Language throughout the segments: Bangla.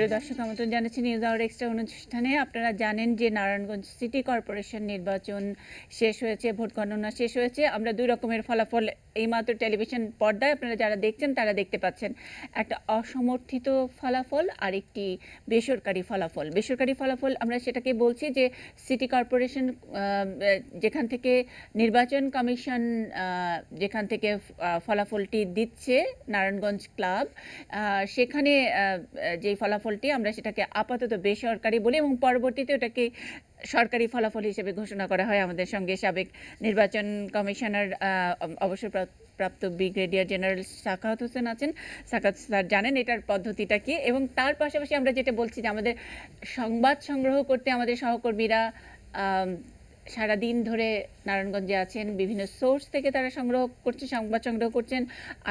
প্রিয় দর্শক, আমন্ত্রণ জানাচ্ছি নিউজ আওয়ার এক্সট্রা অনুষ্ঠানে। আপনারা জানেন যে নারায়ণগঞ্জ সিটি কর্পোরেশন নির্বাচন শেষ হয়েছে, ভোট গণনা শেষ হয়েছে। আমরা দুই রকমের ফলাফল এইমাত্র টেলিভিশন পর্দায় আপনারা যারা দেখছেন তারা দেখতে পাচ্ছেন। একটা অসমর্থিত ফলাফল আর একটি বেসরকারি ফলাফল। বেসরকারি ফলাফল আমরা সেটাকে বলছি যে সিটি কর্পোরেশন যেখান থেকে নির্বাচন কমিশন যেখান থেকে ফলাফলটি দিচ্ছে, নারায়ণগঞ্জ ক্লাব, সেখানে যে ফলাফলটি আমরা সেটাকে আপাতত বেসরকারি বলি এবং পরবর্তীতে ওটাকে সরকারি ফলাফল হিসেবে ঘোষণা করা হয়। আমাদের সঙ্গে সাবেক নির্বাচন কমিশনার অবসরপ্রাপ্ত ব্রিগেডিয়ার জেনারেল সাখাওয়াত হোসেন আছেন। সাখাওয়াত স্যার জানেন এটার পদ্ধতিটা কি, এবং তার পাশাপাশি আমরা যেটা বলছি যে আমাদের সংবাদ সংগ্রহ করতে আমাদের সহকর্মীরা সারাদিন ধরে নারায়ণগঞ্জে আছেন, বিভিন্ন সোর্স থেকে তারা সংবাদ সংগ্রহ করছেন।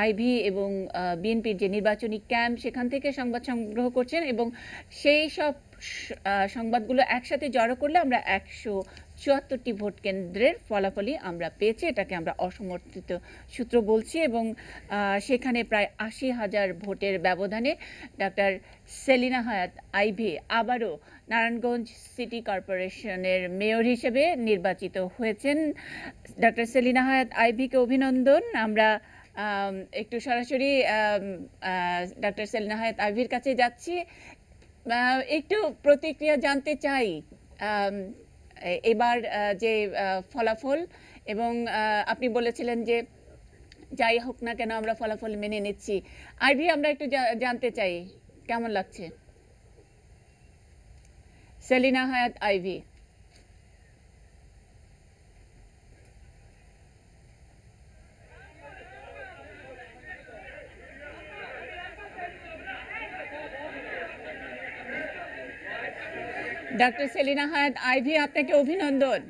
আইভি এবং বিএনপির যে নির্বাচনী ক্যাম্প সেখান থেকে সংবাদ সংগ্রহ করছেন, এবং সেই সব সংবাদগুলো একসাথে জড়ো করলে আমরা 174টি ভোট কেন্দ্রের ফলাফলই আমরা পেয়েছি। এটাকে আমরা অসমর্থিত সূত্র বলছি, এবং সেখানে প্রায় 80,000 ভোটের ব্যবধানে ডক্টর সেলিনা হায়াত আইভি আবারও নারায়ণগঞ্জ সিটি কর্পোরেশনের মেয়র হিসেবে নির্বাচিত হয়েছেন। ডক্টর সেলিনা হায়াত আইভিকে অভিনন্দন। আমরা একটু সরাসরি ডক্টর সেলিনা হায়াত আইভির কাছে যাচ্ছি, একটু প্রতিক্রিয়া জানতে চাই এবার যে ফলাফল, এবং আপনি বলেছিলেন যে যাই হোক না কেন আমরা ফলাফল মেনে নিচ্ছি। আইভি, আমরা একটু জানতে চাই কেমন লাগছে? সেলিনা হায়াত আইভি। ডক্টর সেলিনা হায়াত আইভি, আপনাকে অভিনন্দন।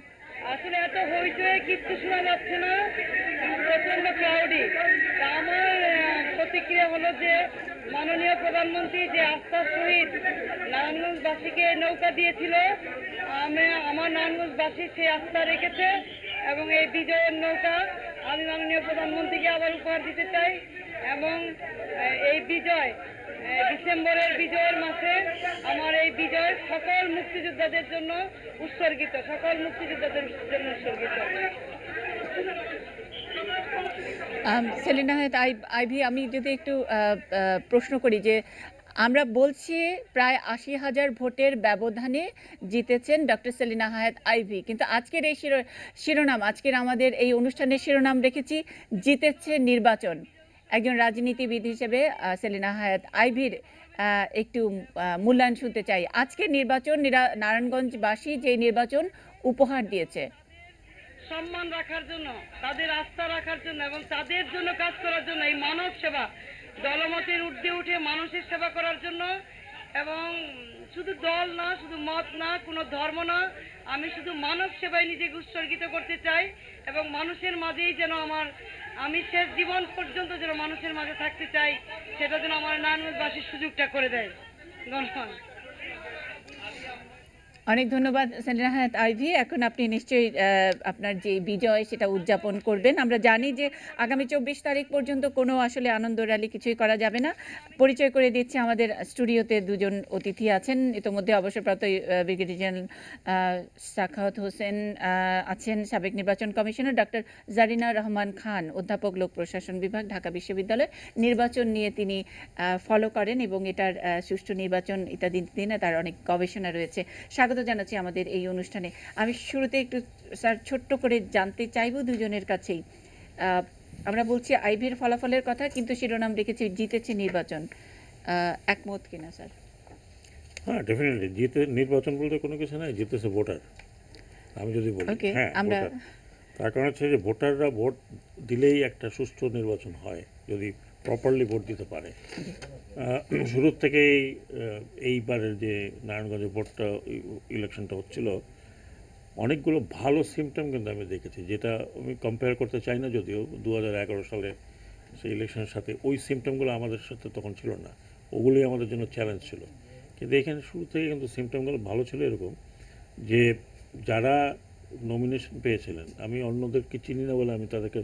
আসলে এত হইচই কিচ্ছু শোনা যাচ্ছে না, প্রচন্ড ক্রাউডি। আমার প্রতিক্রিয়া হলো যে মাননীয় প্রধানমন্ত্রী যে আস্থার সহিত নারায়ণগঞ্জবাসীকে নৌকা দিয়েছিল, আমার নারায়ণগঞ্জবাসী সেই আস্থা রেখেছে, এবং এই বিজয়ের নৌকা আমি মাননীয় প্রধানমন্ত্রীকে আবার উপহার দিতে চাই। এবং এই বিজয়, ডিসেম্বরের বিজয়ের মাসে আমার এই বিজয় সকল মুক্তিযোদ্ধাদের জন্য উৎসর্গিত, সকল মুক্তিযোদ্ধাদের জন্য উৎসর্গিত। সেলিনা হায়াত আইভি, আমি যদি একটু প্রশ্ন করি যে আমরা বলছি প্রায় 80,000 ভোটের ব্যবধানে জিতেছেন ডক্টর সেলিনা হায়াত আইভি, কিন্তু আজকের এই শিরোনাম, আজকের আমাদের এই অনুষ্ঠানের শিরোনাম রেখেছি জিতেছে নির্বাচন। একজন রাজনীতিবিদ হিসেবে সেলিনা হায়াত আইভির একটু মূল্যায়ন শুনতে চাই। আজকের নির্বাচন নারায়ণগঞ্জবাসী যে নির্বাচন উপহার দিয়েছে, সম্মান রাখার জন্য, তাদের আস্থা রাখার জন্য এবং তাদের জন্য কাজ করার জন্য, এই মানব সেবা, দলমতের ঊর্ধ্বে উঠে মানুষের সেবা করার জন্য, এবং শুধু দল না, শুধু মত না, কোনো ধর্ম না, আমি শুধু মানব সেবায় নিজেকে উৎসর্গিত করতে চাই, এবং মানুষের মাঝেই যেন আমি শেষ জীবন পর্যন্ত যেন মানুষের মাঝে থাকতে চাই, সেটা যেন আমার নারায়ণগঞ্জবাসীর সুযোগটা করে দেয়। ধন্যবাদ। অনেক ধন্যবাদ সেলিনা হায়াত আইভি। এখন আপনি নিশ্চয়ই আপনার যে বিজয় সেটা উদযাপন করবেন। আমরা জানি যে আগামী 24 তারিখ পর্যন্ত কোনো আসলে আনন্দ র্যালি কিছুই করা যাবে না। পরিচয় করে দিচ্ছি, আমাদের স্টুডিওতে দুজন অতিথি আছেন। ইতোমধ্যে অবসরপ্রাপ্ত ব্রিগেডিয়ার জেনারেল সাখাওয়াত হোসেন আছেন, সাবেক নির্বাচন কমিশনার ডক্টর জারিনা রহমান খান, অধ্যাপক লোক প্রশাসন বিভাগ, ঢাকা বিশ্ববিদ্যালয়। নির্বাচন নিয়ে তিনি ফলো করেন এবং এটার সুষ্ঠু নির্বাচন ইত্যাদি নিয়ে তার অনেক গবেষণা রয়েছে। স্বাগত জানাচ্ছি আমাদের এই অনুষ্ঠানে। আমি শুরুতে একটু স্যার ছোট্ট করে জানতে চাইব দুজনের কাছেই, আমরা বলছি আইভির ফলাফলের কথা, কিন্তু শিরোনাম রেখেছি জিতেছে নির্বাচন, একমত কিনা স্যার? হ্যাঁ, ডেফিনেটলি নির্বাচন বলতে কোনো কিছু নাই, জিতেছে ভোটার। আমি যদি বলি হ্যাঁ ভোটার, তার কারণ হচ্ছে যে ভোটাররা ভোট দিলেই একটা সুষ্ঠু নির্বাচন হয় যদি প্রপারলি ভোট দিতে পারে। শুরুর থেকেই এইবারের যে নারায়ণগঞ্জের ভোটটা ইলেকশনটা হচ্ছিল, অনেকগুলো ভালো সিমটম কিন্তু আমি দেখেছি, যেটা আমি কম্পেয়ার করতে চাই না, যদিও 2011 সালে সেই ইলেকশনের সাথে ওই সিমটমগুলো আমাদের সাথে তখন ছিল না, ওগুলোই আমাদের জন্য চ্যালেঞ্জ ছিল। কিন্তু এখানে শুরু থেকে কিন্তু সিমটমগুলো ভালো ছিল, এরকম যে যারা নমিনেশন পেয়েছিলেন, আমি অন্যদেরকে চিনি না বলে আমি তাদেরকে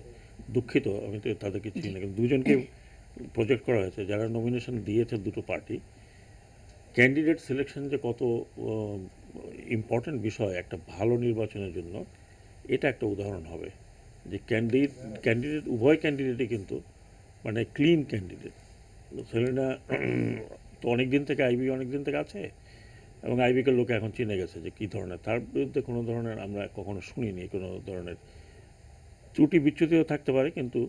দুঃখিত, আমি তো তাদেরকে চিনি না, কিন্তু দুজনকে প্রজেক্ট করা হয়েছে যারা নমিনেশন দিয়েছে দুটো পার্টি, ক্যান্ডিডেট সিলেকশন যে কত ইম্পর্ট্যান্ট বিষয় একটা ভালো নির্বাচনের জন্য, এটা একটা উদাহরণ হবে যে ক্যান্ডিডেট উভয় ক্যান্ডিডেটই কিন্তু মানে ক্লিন ক্যান্ডিডেট। সেলিনা তো অনেক দিন থেকে অনেক দিন থেকে আছে, এবং আইবিকে লোকে এখন চিনে গেছে যে কী ধরনের, তার বিরুদ্ধে কোনো ধরনের আমরা কখনো শুনিনি কোনো ধরনের ত্রুটি বিচ্যুতিও থাকতে পারে, কিন্তু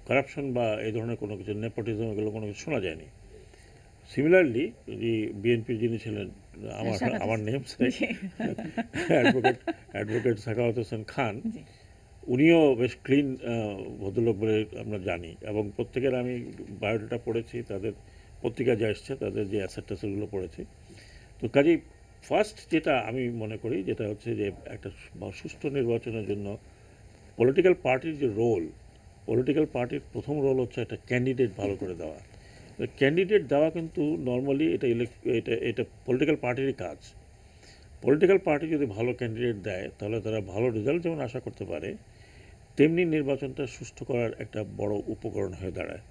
কারাপশন বা এই ধরনের কোনো কিছু নেপোটিজম এগুলো কোনো কিছু শোনা যায়নি। সিমিলারলি যে বিএনপির যিনি ছিলেন আমার নেম অ্যাডভোকেট সাখাওয়াত হোসেন খান, উনিও বেশ ক্লিন ভদ্রলোক বলে আমরা জানি, এবং প্রত্যেকের আমি বায়োডাটা পড়েছি, তাদের পত্রিকা যা এসছে তাদের যে অ্যাসেট ট্যাসেটগুলো পড়েছি। তো কাজেই ফার্স্ট যেটা আমি মনে করি যেটা হচ্ছে যে একটা সুষ্ঠু নির্বাচনের জন্য পলিটিক্যাল পার্টির যে রোল, পলিটিক্যাল পার্টির প্রথম রোল হচ্ছে একটা ক্যান্ডিডেট ভালো করে দেওয়া। ক্যান্ডিডেট দেওয়া কিন্তু নর্মালি এটা পলিটিক্যাল পার্টিরই কাজ। পলিটিক্যাল পার্টি যদি ভালো ক্যান্ডিডেট দেয় তাহলে তারা ভালো রেজাল্ট যেমন আশা করতে পারে, তেমনি নির্বাচনটা সুষ্ঠু করার একটা বড় উপকরণ হয়ে দাঁড়ায়।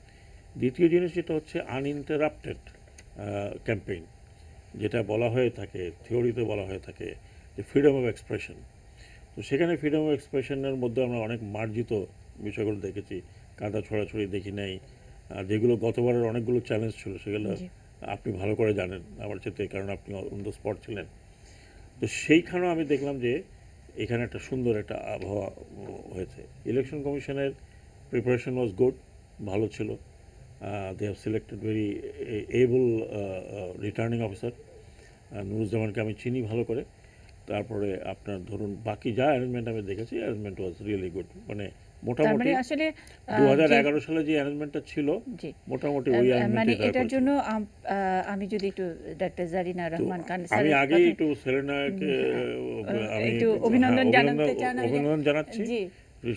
দ্বিতীয় জিনিস যেটা হচ্ছে আনইন্টারাপ্টেড ক্যাম্পেইন, যেটা বলা হয়ে থাকে, থিওরিতে বলা হয়ে থাকে যে ফ্রিডম অফ এক্সপ্রেশন। তো সেখানে ফ্রিডম অফ এক্সপ্রেশনের মধ্যে আমরা অনেক মার্জিত বিষয়গুলো দেখেছি, কাদা ছড়াছড়ি দেখি নাই, আর যেগুলো গতবারের অনেকগুলো চ্যালেঞ্জ ছিল সেগুলো আপনি ভালো করে জানেন আমার চেয়ে, কারণ আপনি অন দ্য স্পট ছিলেন। তো সেইখানেও আমি দেখলাম যে এখানে একটা সুন্দর একটা আবহাওয়া হয়েছে। ইলেকশন কমিশনের প্রিপারেশন ওয়াজ গুড, ভালো ছিল। They have selected very able returning officer. নুরুজ্জামানকে আমি চিনি ভালো করে। তারপরে আপনার ধরুন বাকি যা অ্যারেঞ্জমেন্ট আমি দেখেছি, অ্যারেঞ্জমেন্ট ওয়াজ রিয়েলি গুড। মানে মোটামুটি আসলে 2011 সালে যে অ্যারেঞ্জমেন্টটা ছিল মোটামুটি ওই মানে এটার জন্য আমি যদি একটু ডাক্তার জারিনা রহমান খান আমি আগে একটু সেলেনাকে আমি একটু অভিনন্দন জানাতে চাই। অভিনন্দন জানাচ্ছি,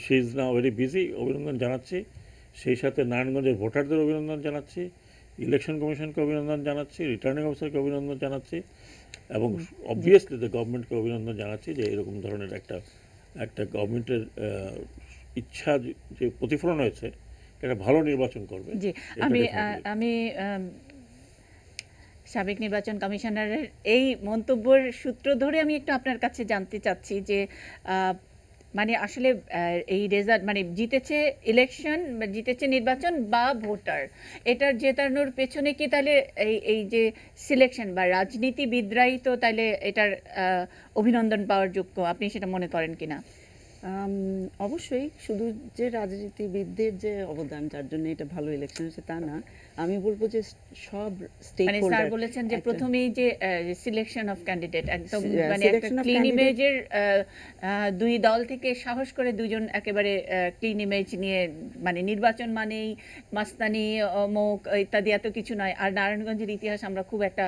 she is now very busy, অভিনন্দন জানাচ্ছি। সেই সাথে নারায়ণগঞ্জের ভোটারদের অভিনন্দন জানাচ্ছি, ইলেকশন কমিশনকে অভিনন্দন জানাচ্ছি, রিটার্নিং অফিসারকে অভিনন্দন জানাচ্ছি, এবং অবভিয়াসলি দ্য গভর্নমেন্টকে অভিনন্দন জানাচ্ছি যে এরকম ধরনের একটা গভর্নমেন্টের ইচ্ছা যে প্রতিফলন হয়েছে, একটা ভালো নির্বাচন করবে। জি, আমি সাবেক নির্বাচন কমিশনারের এই মন্তব্যের সূত্র ধরে আমি একটু আপনার কাছে জানতে চাচ্ছি যে মানে আসলে এই রেজাল্ট মানে জিতেছে ইলেকশন, জিতেছে নির্বাচন বা ভোটার, এটার জেতানোর পেছনে কি তাহলে এই যে সিলেকশন বা রাজনীতিবিদরাই তো তাহলে এটার অভিনন্দন পাওয়ার যোগ্য, আপনি সেটা মনে করেন কিনা? অবশ্যই শুধু যে রাজনীতিবিদদের যে অবদান যার জন্য এটা ভালো ইলেকশন হয়েছে তা না, আমি বলবো যে সব স্টেক হোল্ডার, স্যার বলেছেন যে প্রথমেই যে সিলেকশন অফ ক্যান্ডিডেট একদম মানে একটা ক্লিন ইমেজের দুই দল থেকে সাহস করে দুজন একেবারে ক্লিন ইমেজ নিয়ে, মানে নির্বাচন মানেই মাস্তানি অমুক ইত্যাদি এত কিছু নয়, আর নারায়ণগঞ্জের ইতিহাস আমরা খুব একটা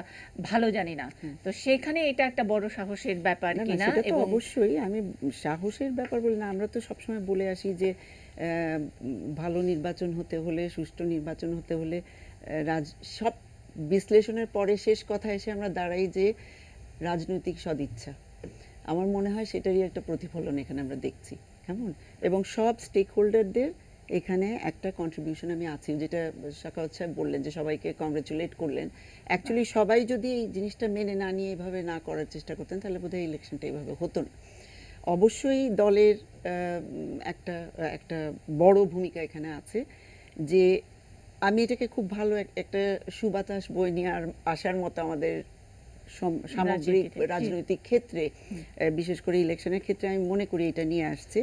ভালো জানি না, তো সেখানে এটা একটা বড় সাহসের ব্যাপার কিনা? এবং অবশ্যই আমি সাহসের ব্যাপার বলি না, আমরা তো সবসময় বলে আসি যে ভালো নির্বাচন হতে হলে, সুষ্ঠু নির্বাচন হতে হলে সব বিশ্লেষণের পরে শেষ কথা এসে আমরা দাঁড়াই যে রাজনৈতিক সদিচ্ছা। আমার মনে হয় সেটারই একটা প্রতিফলন এখানে আমরা দেখছি, কেমন, এবং সব স্টেক হোল্ডারদের এখানে একটা কন্ট্রিবিউশন আমি আছি, যেটা সাখাওয়াত সাহেব বললেন যে সবাইকে কংগ্রেচুলেট করলেন। অ্যাকচুয়ালি সবাই যদি এই জিনিসটা মেনে না নিয়ে এভাবে না করার চেষ্টা করতেন তাহলে বোধহয় ইলেকশনটা এইভাবে হতো না। অবশ্যই দলের একটা বড় ভূমিকা এখানে আছে, যে আমি এটাকে খুব ভালো একটা সুবাতাস বই নিয়ে আসার মতো আমাদের সামগ্রিক রাজনৈতিক ক্ষেত্রে, বিশেষ করে ইলেকশনের ক্ষেত্রে আমি মনে করি এটা নিয়ে আসছে,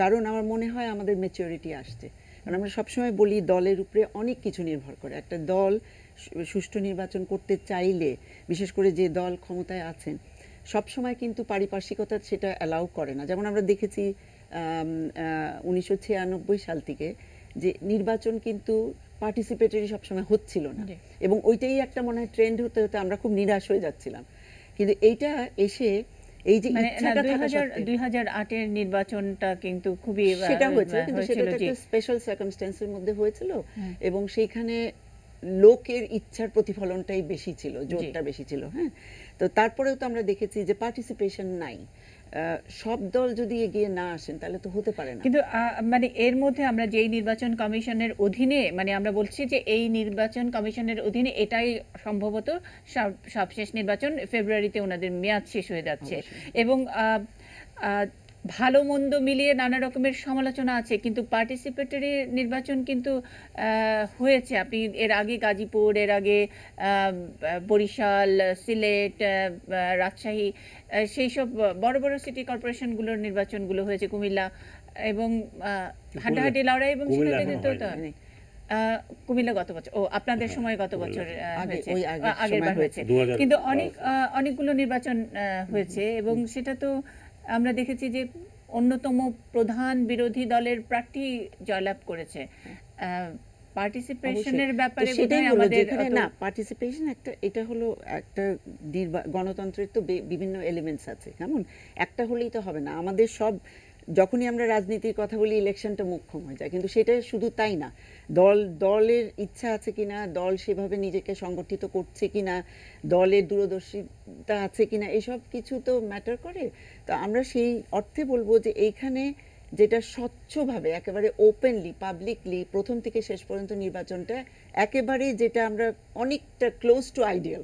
কারণ আমার মনে হয় আমাদের ম্যাচুরিটি আসছে। কারণ আমরা সবসময় বলি দলের উপরে অনেক কিছু নির্ভর করে। একটা দল সুষ্ঠু নির্বাচন করতে চাইলে, বিশেষ করে যে দল ক্ষমতায় আছেন, সবসময় কিন্তু পারিপার্শ্বিকতা সেটা অ্যালাউ করে না। যেমন আমরা দেখেছি 1996 সাল থেকে যে নির্বাচন কিন্তু পার্টিসিপেটরি সবসময় হচ্ছিল না, এবং ওইটাই একটা মনে হয় ট্রেন্ড হতে হতে আমরা খুব নিরাশ হয়ে যাচ্ছিলাম। কিন্তু এইটা এসে এই যে 2008 এর নির্বাচনটা কিন্তু খুবই সেটা হয়েছে, কিন্তু সেটা একটা স্পেশাল সার্কামস্ট্যান্সের মধ্যে হয়েছিল, এবং সেইখানে লোকের ইচ্ছার প্রতিফলনটাই বেশি ছিল, জোরটা বেশি ছিল। হ্যাঁ, তো তারপরেও তো আমরা দেখেছি যে পার্টিসিপেশন নাই, সব দল যদি এগিয়ে না আসেন তাহলে তো হতে পারে না। কিন্তু মানে এর মধ্যে আমরা যেই নির্বাচন কমিশনের অধীনে, মানে আমরা বলছি যে এই নির্বাচন কমিশনের অধীনে এটাই সম্ভবত সবশেষ নির্বাচন, ফেব্রুয়ারিতে ওনাদের মেয়াদ শেষ হয়ে যাচ্ছে এবং ভালো মন্দ মিলিয়ে নানা রকমের সমালোচনা আছে, কিন্তু পার্টিসিপেটরি নির্বাচন কিন্তু হয়েছে। আপনি এর আগে গাজীপুর, এর আগে বরিশাল, সিলেট, রাজশাহী, সেই সব বড় বড় সিটি কর্পোরেশনগুলোর নির্বাচনগুলো হয়েছে, কুমিল্লা, এবং হাড্ডাহাড্ডি লড়াই, এবং কুমিল্লা গত বছর, আপনাদের সময় গত বছর হয়েছে, আগের বার হয়েছে, কিন্তু অনেকগুলো নির্বাচন হয়েছে এবং সেটা তো আমরা দেখেছি যে অন্যতম প্রধান বিরোধী দলের প্রার্থী জয়লাভ করেছে। পার্টিসিপেশনের ব্যাপারে আমাদের না, পার্টিসিপেশন একটা, এটা হলো একটা গণতন্ত্রের তো বিভিন্ন এলিমেন্টস আছে, কেমন একটা হলেই তো হবে না। আমাদের সব, যখনই আমরা রাজনীতির কথা বলি ইলেকশনটা মুখ্যম হয়ে যায়, কিন্তু সেটা শুধু তাই না, দলের ইচ্ছা আছে কিনা, দল সেভাবে নিজেকে সংগঠিত করছে কিনা, দলের দূরদর্শিতা আছে কিনা, এসব কিছু তো ম্যাটার করে। তো আমরা সেই অর্থে বলবো যে এইখানে যেটা স্বচ্ছভাবে একেবারে ওপেনলি পাবলিকলি প্রথম থেকে শেষ পর্যন্ত নির্বাচনটা একেবারে, যেটা আমরা অনেকটা ক্লোজ টু আইডিয়াল,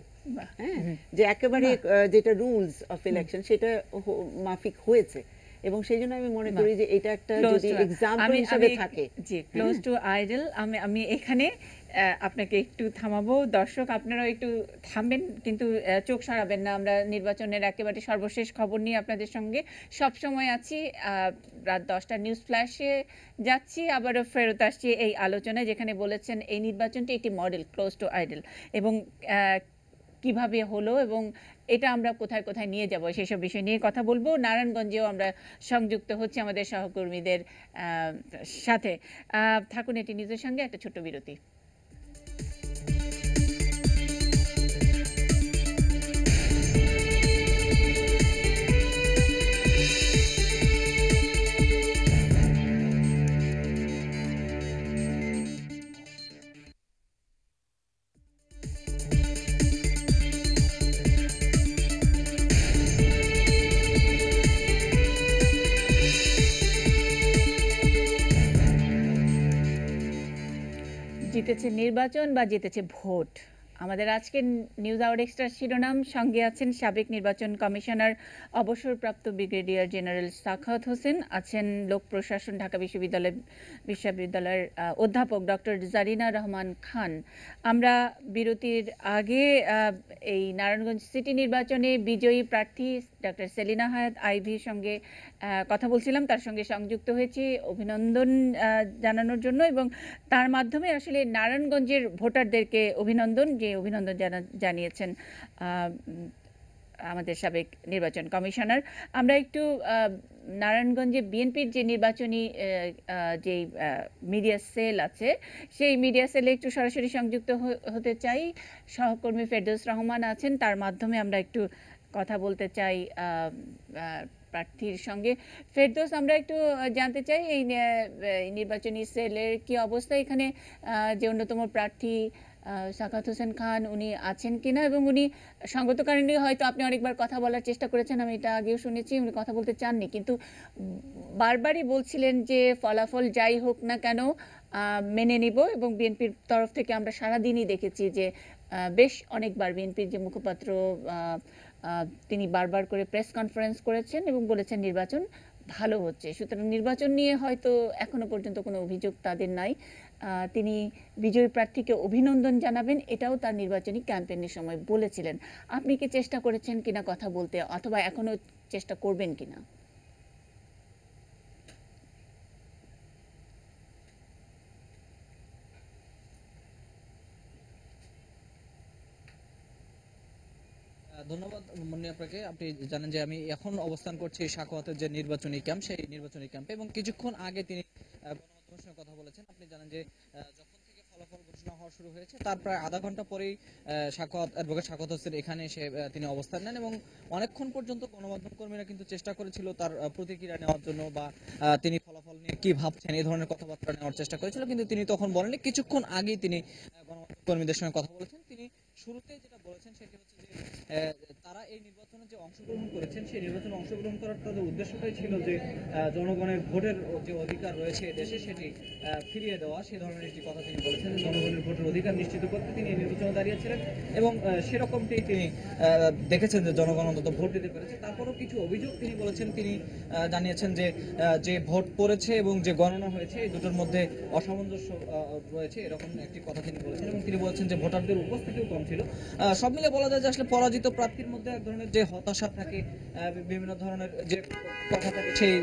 হ্যাঁ, যে একেবারে যেটা রুলস অফ ইলেকশন সেটা মাফিক হয়েছে, এবং সেই জন্য আমি মনে করি যে এটা একটা যদি এক্সাম্পল হিসেবে থাকে। জি, ক্লোজ টু আইডল। আমি এখানে আপনাকে একটু থামাবো, দর্শক আপনারাও একটু থামবেন, কিন্তু চোখ সরাবেন না। আমরা নির্বাচনের একেবারে সর্বশেষ খবর নিয়ে আপনাদের সঙ্গে সব সময় আছি। রাত 10টা নিউজ ফ্ল্যাশে যাচ্ছি, আবারও ফেরত আসছি এই আলোচনায়, যেখানে বলেছেন এই নির্বাচনটি একটি মডেল, ক্লোজ টু আইডল, এবং কিভাবে হলো এবং এটা আমরা কোথায় কোথায় নিয়ে যাব সেসব বিষয় নিয়ে কথা বলবো। নারায়ণগঞ্জেও আমরা সংযুক্ত হচ্ছি আমাদের সহকর্মীদের সাথে। থাকুন এটি নিউজের সঙ্গে, একটা ছোট্ট বিরতি। জিতেছে নির্বাচন বা জিতেছে ভোট, আমাদের আজকের নিউজ আওয়ার এক্সট্রা শিরোনাম। সঙ্গে আছেন সাবেক নির্বাচন কমিশনার অবসরপ্রাপ্ত ব্রিগেডিয়ার জেনারেল সাখাওয়াত হোসেন, আছেন লোক প্রশাসন ঢাকা বিশ্ববিদ্যালয়ের অধ্যাপক ডক্টর জারিনা রহমান খান। আমরা বিরতির আগে এই নারায়ণগঞ্জ সিটি নির্বাচনে বিজয়ী প্রার্থী ডক্টর সেলিনা হায়াত আইভির সঙ্গে কথা বলছিলাম, তার সঙ্গে সংযুক্ত হয়েছি অভিনন্দন জানানোর জন্য, এবং তার মাধ্যমে আসলে নারায়ণগঞ্জের ভোটারদেরকে অভিনন্দন জানিয়েছেন আমাদের সাবেক নির্বাচন কমিশনার। আমরা একটু নারায়ণগঞ্জে বিএনপির যে নির্বাচনী যে মিডিয়া সেল আছে, সেই মিডিয়া সেলে একটু সরাসরি সংযুক্ত হতে চাই। সহকর্মী ফেরদৌস রহমান আছেন, তার মাধ্যমে আমরা একটু কথা বলতে চাই প্রার্থীর সঙ্গে। ফেরদৌস, আমরা একটু জানতে চাই এই নির্বাচনী সেলের কি অবস্থা, এখানে যে অন্যতম প্রার্থী সাখাওয়াত হোসেন খান উনি আছেন কিনা, এবং উনি সঙ্গত কারণে হয়তো আপনি অনেকবার কথা বলার চেষ্টা করেছেন, আমি এটা আগেও শুনেছি, উনি কথা বলতে চাননি, কিন্তু বারবারই বলছিলেন যে ফলাফল যাই হোক না কেন মেনে নিব, এবং বিএনপির তরফ থেকে আমরা সারাদিনই দেখেছি যে বেশ অনেকবার বিএনপির যে মুখপাত্র তিনি বারবার করে প্রেস কনফারেন্স করেছেন এবং বলেছেন নির্বাচন ভালো হচ্ছে। সুতরাং নির্বাচন নিয়ে হয়তো এখনো পর্যন্ত কোনো অভিযোগ তাদের নাই। তিনি বিজয়ী প্রার্থীকে অভিনন্দন জানাবেন, এটাও তার নির্বাচনী ক্যাম্পেইনের সময় বলেছিলেন। আপনি কি চেষ্টা করেছেন কিনা কথা বলতে, অথবা এখনো চেষ্টা করবেন কিনা? ধন্যবাদ মুন্নি আপনাকে। আপনি জানেন যে আমি এখন অবস্থান করছি সাখাওয়াতের যে নির্বাচনী ক্যাম্প, সেই নির্বাচনী ক্যাম্পে, এবং কিছুক্ষণ আগে তিনি গণমাধ্যমের সঙ্গে কথা বলেছেন। আপনি জানেন যে যখন থেকে ফলাফল ঘোষণা হওয়া শুরু হয়েছে তার প্রায় আধা ঘন্টা পরেই অ্যাডভোকেট সাখাওয়াত হোসেন এখানে এসে তিনি অবস্থান নেন, এবং অনেকক্ষণ পর্যন্ত গণমাধ্যম কর্মীরা কিন্তু চেষ্টা করেছিল তার প্রতিক্রিয়া নেওয়ার জন্য, বা তিনি ফলাফল নিয়ে কি ভাবছেন এই ধরনের কথাবার্তা নেওয়ার চেষ্টা করেছিল, কিন্তু তিনি তখন বলেননি। কিছুক্ষণ আগেই তিনি গণমাধ্যম কর্মীদের সঙ্গে কথা বলেছেন। তিনি শুরুতে যেটা বলেছেন সেটি হচ্ছে যে তারা এই নির্বাচনে যে অংশগ্রহণ করেছেন সেই নির্বাচনে অংশগ্রহণ করার তাদের উদ্দেশ্যটাই ছিল যে জনগণের ভোটের যে অধিকার রয়েছে দেশে সেটি ফিরিয়ে দেওয়া, সে ধরনের একটি কথা তিনি বলেছেন। জনগণের ভোটের অধিকার নিশ্চিত করতে তিনি এই নির্বাচনে দাঁড়িয়েছিলেন এবং সেরকমটি তিনি দেখেছেন যে জনগণ অন্তত ভোট দিতে পেরেছে। তারপরও কিছু অভিযোগ তিনি বলেছেন, তিনি জানিয়েছেন যে যে ভোট পড়েছে এবং যে গণনা হয়েছে এই দুটোর মধ্যে অসামঞ্জস্য রয়েছে, এরকম একটি কথা তিনি বলেছেন এবং তিনি বলেছেন যে ভোটারদের উপস্থিতিও কম ছিল। সব মিলে বলা যায় যে আসলে পরাজিত প্রার্থীর মধ্যে এক ধরনের যে হতাশা থাকে, বিভিন্ন ধরনের যে কথা থাকে, সেই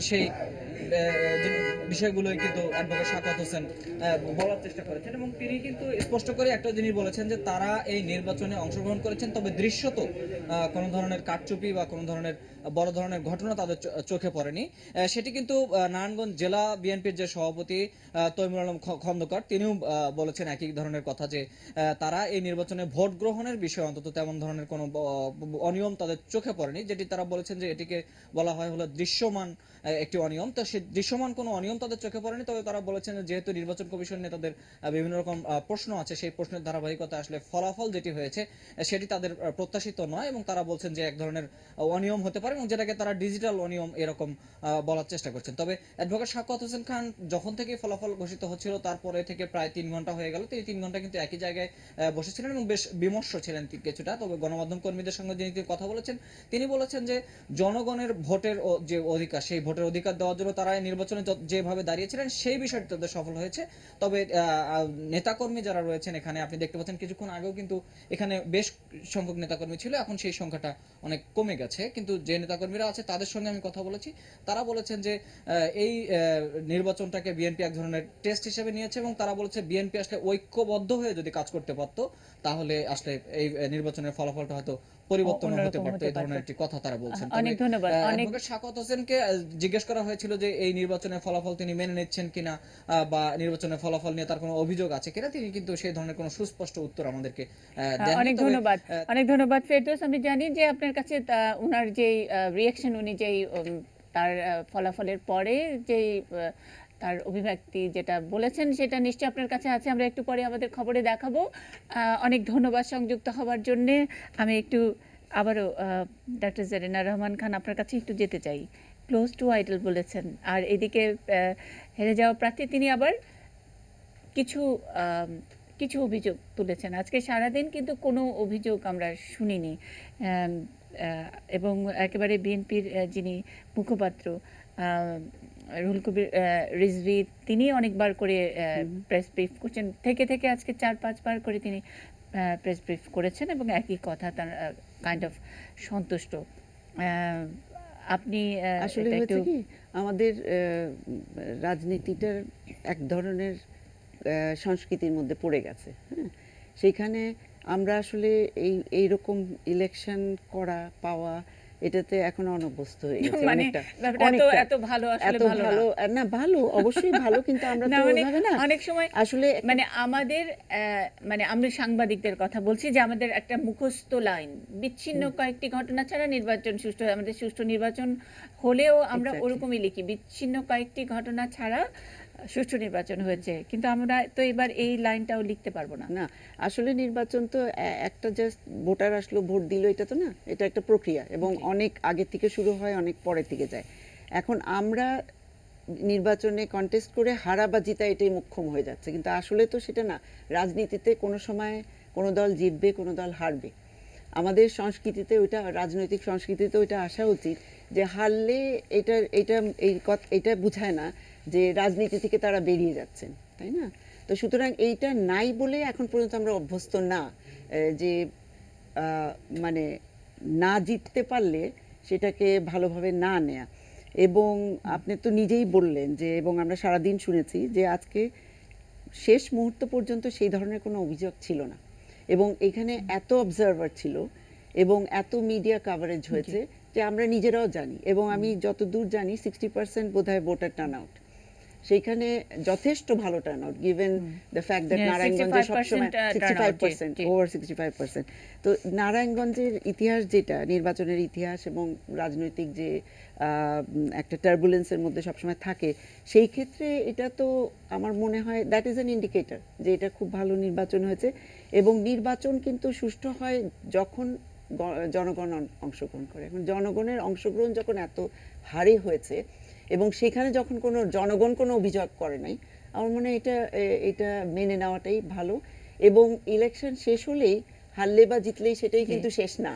সেই বিষয়গুলোই কিন্তু অ্যাডভোকেট শাকাওয়াত হোসেন বলার চেষ্টা করেছেন এবং তিনি কিন্তু স্পষ্ট করে একটা জিনিস বলেছেন যে তারা এই নির্বাচনে অংশগ্রহণ করেছেন, তবে দৃশ্যত কোনো ধরনের কারচুপি বা কোনো ধরনের বড় ধরনের ঘটনা তাদের চোখে পড়েনি। সেটি কিন্তু নারায়ণগঞ্জ জেলা বিএনপির যে সভাপতি তৈমুর আলম খন্দকার তিনিও বলেছেন একই ধরনের কথা, যে তারা এই নির্বাচনে ভোট গ্রহণের বিষয়ে অন্তত তেমন ধরনের কোনো অনিয়ম তাদের চোখে পড়েনি, যেটি তারা বলেছেন যে এটিকে বলা হয় হলো দৃশ্যমান একটি অনিয়ম। তো সে দৃশ্যমান কোনো অনিয়ম তাদের চোখে পড়েনি, তবে তারা বলেছেন যে যেহেতু নির্বাচন কমিশন নিয়ে তাদের বিভিন্ন রকম প্রশ্ন আছে, সেই প্রশ্নের ধারাবাহিকতা আসলে ফলাফল যেটি হয়েছে সেটি তাদের প্রত্যাশিত নয় এবং তারা বলছেন যে এক ধরনের অনিয়ম হতে পারে এবং যেটাকে তারা ডিজিটাল অনিয়ম এরকম বলার চেষ্টা করছেন। তবে অ্যাডভোকেট শাকাওয়াত হোসেন খান যখন থেকে ফলাফল ঘোষিত হচ্ছিল তারপরে থেকে প্রায় 3 ঘন্টা হয়ে গেল, তিনি 3 ঘন্টা কিন্তু একই জায়গায় বসেছিলেন এবং বেশ বিমর্ষ ছিলেন কিছুটা। তবে গণমাধ্যম কর্মীদের সঙ্গে যিনি কথা বলেছেন তিনি বলেছেন যে জনগণের ভোটের যে অধিকার, সেই ভোটের অধিকার দেওয়ার জন্য তারা এই নির্বাচনে যেভাবে দাঁড়িয়েছিলেন সেই বিষয়টি তাদের সফল হয়েছে। তবে নেতাকর্মী যারা রয়েছেন এখানে আপনি দেখতে পাচ্ছেন কিছুক্ষণ আগেও কিন্তু এখানে বেশ সংখ্যক নেতাকর্মী ছিল, এখন সেই সংখ্যাটা অনেক কমে গেছে, কিন্তু যে নেতাকর্মীরা আছে তাদের সঙ্গে আমি কথা বলেছি, তারা বলেছেন যে এই নির্বাচনটাকে বিএনপি এক ধরনের টেস্ট হিসেবে নিয়েছে এবং তারা বলেছে বিএনপি আসলে ঐক্যবদ্ধ হয়ে যদি কাজ করতে পারতো তাহলে আসলে এই নির্বাচনের ফলাফলটা হয়তো পরিবর্তন হতে পারতো, এই ধরনের একটি কথা তারা বলছেন। অনেক ধন্যবাদ। অ্যাডভোকেট শাকাওয়াত হোসেনকে জিজ্ঞেস করা হয়েছিল যে এই নির্বাচনের ফলাফল তিনি মেনে নিচ্ছেন কিনা বা নির্বাচনের ফলাফল নিয়ে তার কোনো অভিযোগ আছে কিনা, তিনি কিন্তু সেই ধরনের কোনো সুস্পষ্ট উত্তর আমাদেরকে দেন। অনেক ধন্যবাদ, অনেক ধন্যবাদ ফেরদৌস। আমি জানি যে আপনার কাছে ওনার যেই রিয়াকশন, উনি যেই তার ফলাফলের পরে যেই তার অভিব্যক্তি যেটা বলেছেন সেটা নিশ্চয়ই আপনার কাছে আছে, আমরা একটু পরে আমাদের খবরে দেখাবো। অনেক ধন্যবাদ সংযুক্ত হওয়ার জন্যে। আমি একটু আবারও ডক্টর জেরিনা রহমান খান আপনার কাছে একটু যেতে চাই। ক্লোজ টু আইডল বলেছেন, আর এদিকে হেরে যাওয়া প্রার্থী তিনি আবার কিছু কিছু অভিযোগ তুলেছেন। আজকে সারাদিন কিন্তু কোনো অভিযোগ আমরা শুনিনি এবং একেবারে বিএনপির যিনি মুখপাত্র রুহুল কবির রিজভী তিনি অনেকবার করে প্রেস ব্রিফ করছেন, থেকে থেকে আজকে 4-5 বার করে তিনি প্রেস ব্রিফ করেছেন এবং একই কথা তার কাইন্ড অফ সন্তুষ্ট। আপনি আসলে হচ্ছে কি আমাদের রাজনীতিটার এক ধরনের সংস্কৃতির মধ্যে পড়ে গেছে, হ্যাঁ, সেইখানে আমরা আসলে এইরকম ইলেকশন করা পাওয়া এটাতে এখন অনভ্যস্ত হয়ে গেছে। মানে এত ভালো আসলে ভালো না, ভালো অবশ্যই ভালো, কিন্তু আমরা তো ওইভাবে না অনেক সময় আসলে মানে আমাদের মানে আমরা সাংবাদিকদের কথা বলছি যে আমাদের একটা মুখস্থ লাইন, বিচ্ছিন্ন কয়েকটি ঘটনা ছাড়া নির্বাচন সুষ্ঠু, আমাদের সুষ্ঠু নির্বাচন হলেও আমরা ওরকমই লিখি, বিচ্ছিন্ন কয়েকটি ঘটনা ছাড়া সুষ্ঠু নির্বাচন হয়েছে, কিন্তু আমরা তো এবার এই লাইনটাও লিখতে পারবো না। না, আসলে নির্বাচন তো একটা জাস্ট ভোটার আসলো ভোট দিল, এটা তো না, এটা একটা প্রক্রিয়া এবং অনেক আগে থেকে শুরু হয়, অনেক পরে থেকে যায়। এখন আমরা নির্বাচনে কন্টেস্ট করে হারা বা জিতা এটাই মুখ্যম হয়ে যাচ্ছে, কিন্তু আসলে তো সেটা না। রাজনীতিতে কোনো সময় কোনো দল জিতবে, কোনো দল হারবে। আমাদের সংস্কৃতিতে ওইটা, রাজনৈতিক সংস্কৃতিতে ওইটা আসা উচিত যে হারলে এটা বোঝায় না যে রাজনীতি থেকে তারা বেরিয়ে যাচ্ছেন, তাই না? তো সুতরাং এইটা নাই বলে এখন পর্যন্ত আমরা অভ্যস্ত না যে মানে না জিততে পারলে সেটাকে ভালোভাবে না নেয়া। এবং আপনি তো নিজেই বললেন যে, এবং আমরা সারাদিন শুনেছি যে আজকে শেষ মুহূর্ত পর্যন্ত সেই ধরনের কোনো অভিযোগ ছিল না এবং এখানে এত অবজারভার ছিল এবং এত মিডিয়া কাভারেজ হয়েছে যে আমরা নিজেরাও জানি। এবং আমি যতদূর জানি 60% বোধহয় ভোটার টার্ন আউট, সেইখানে যথেষ্ট ভালো turn out given the fact that নারায়ণগঞ্জে সবসময় 65%, ওভার 65%। তো নারায়ণগঞ্জের ইতিহাস যেটা, নির্বাচনের ইতিহাস এবং রাজনৈতিক যে একটা টার্বুলেন্সের মধ্যে সবসময় থাকে, সেই ক্ষেত্রে এটা তো আমার মনে হয় দ্যাট ইজ অ্যান ইন্ডিকেটর যে এটা খুব ভালো নির্বাচন হয়েছে। এবং নির্বাচন কিন্তু সুষ্ঠু হয় যখন জনগণ অংশগ্রহণ করে। এখন জনগণের অংশগ্রহণ যখন এত হারে হয়েছে এবং সেখানে যখন কোনো জনগণ কোনো অভিযোগ করে নাই, আমার মনে হয় এটা মেনে নেওয়াটাই ভালো। এবং ইলেকশন শেষ হলেই হারলে বা জিতলেই সেটাই কিন্তু শেষ না,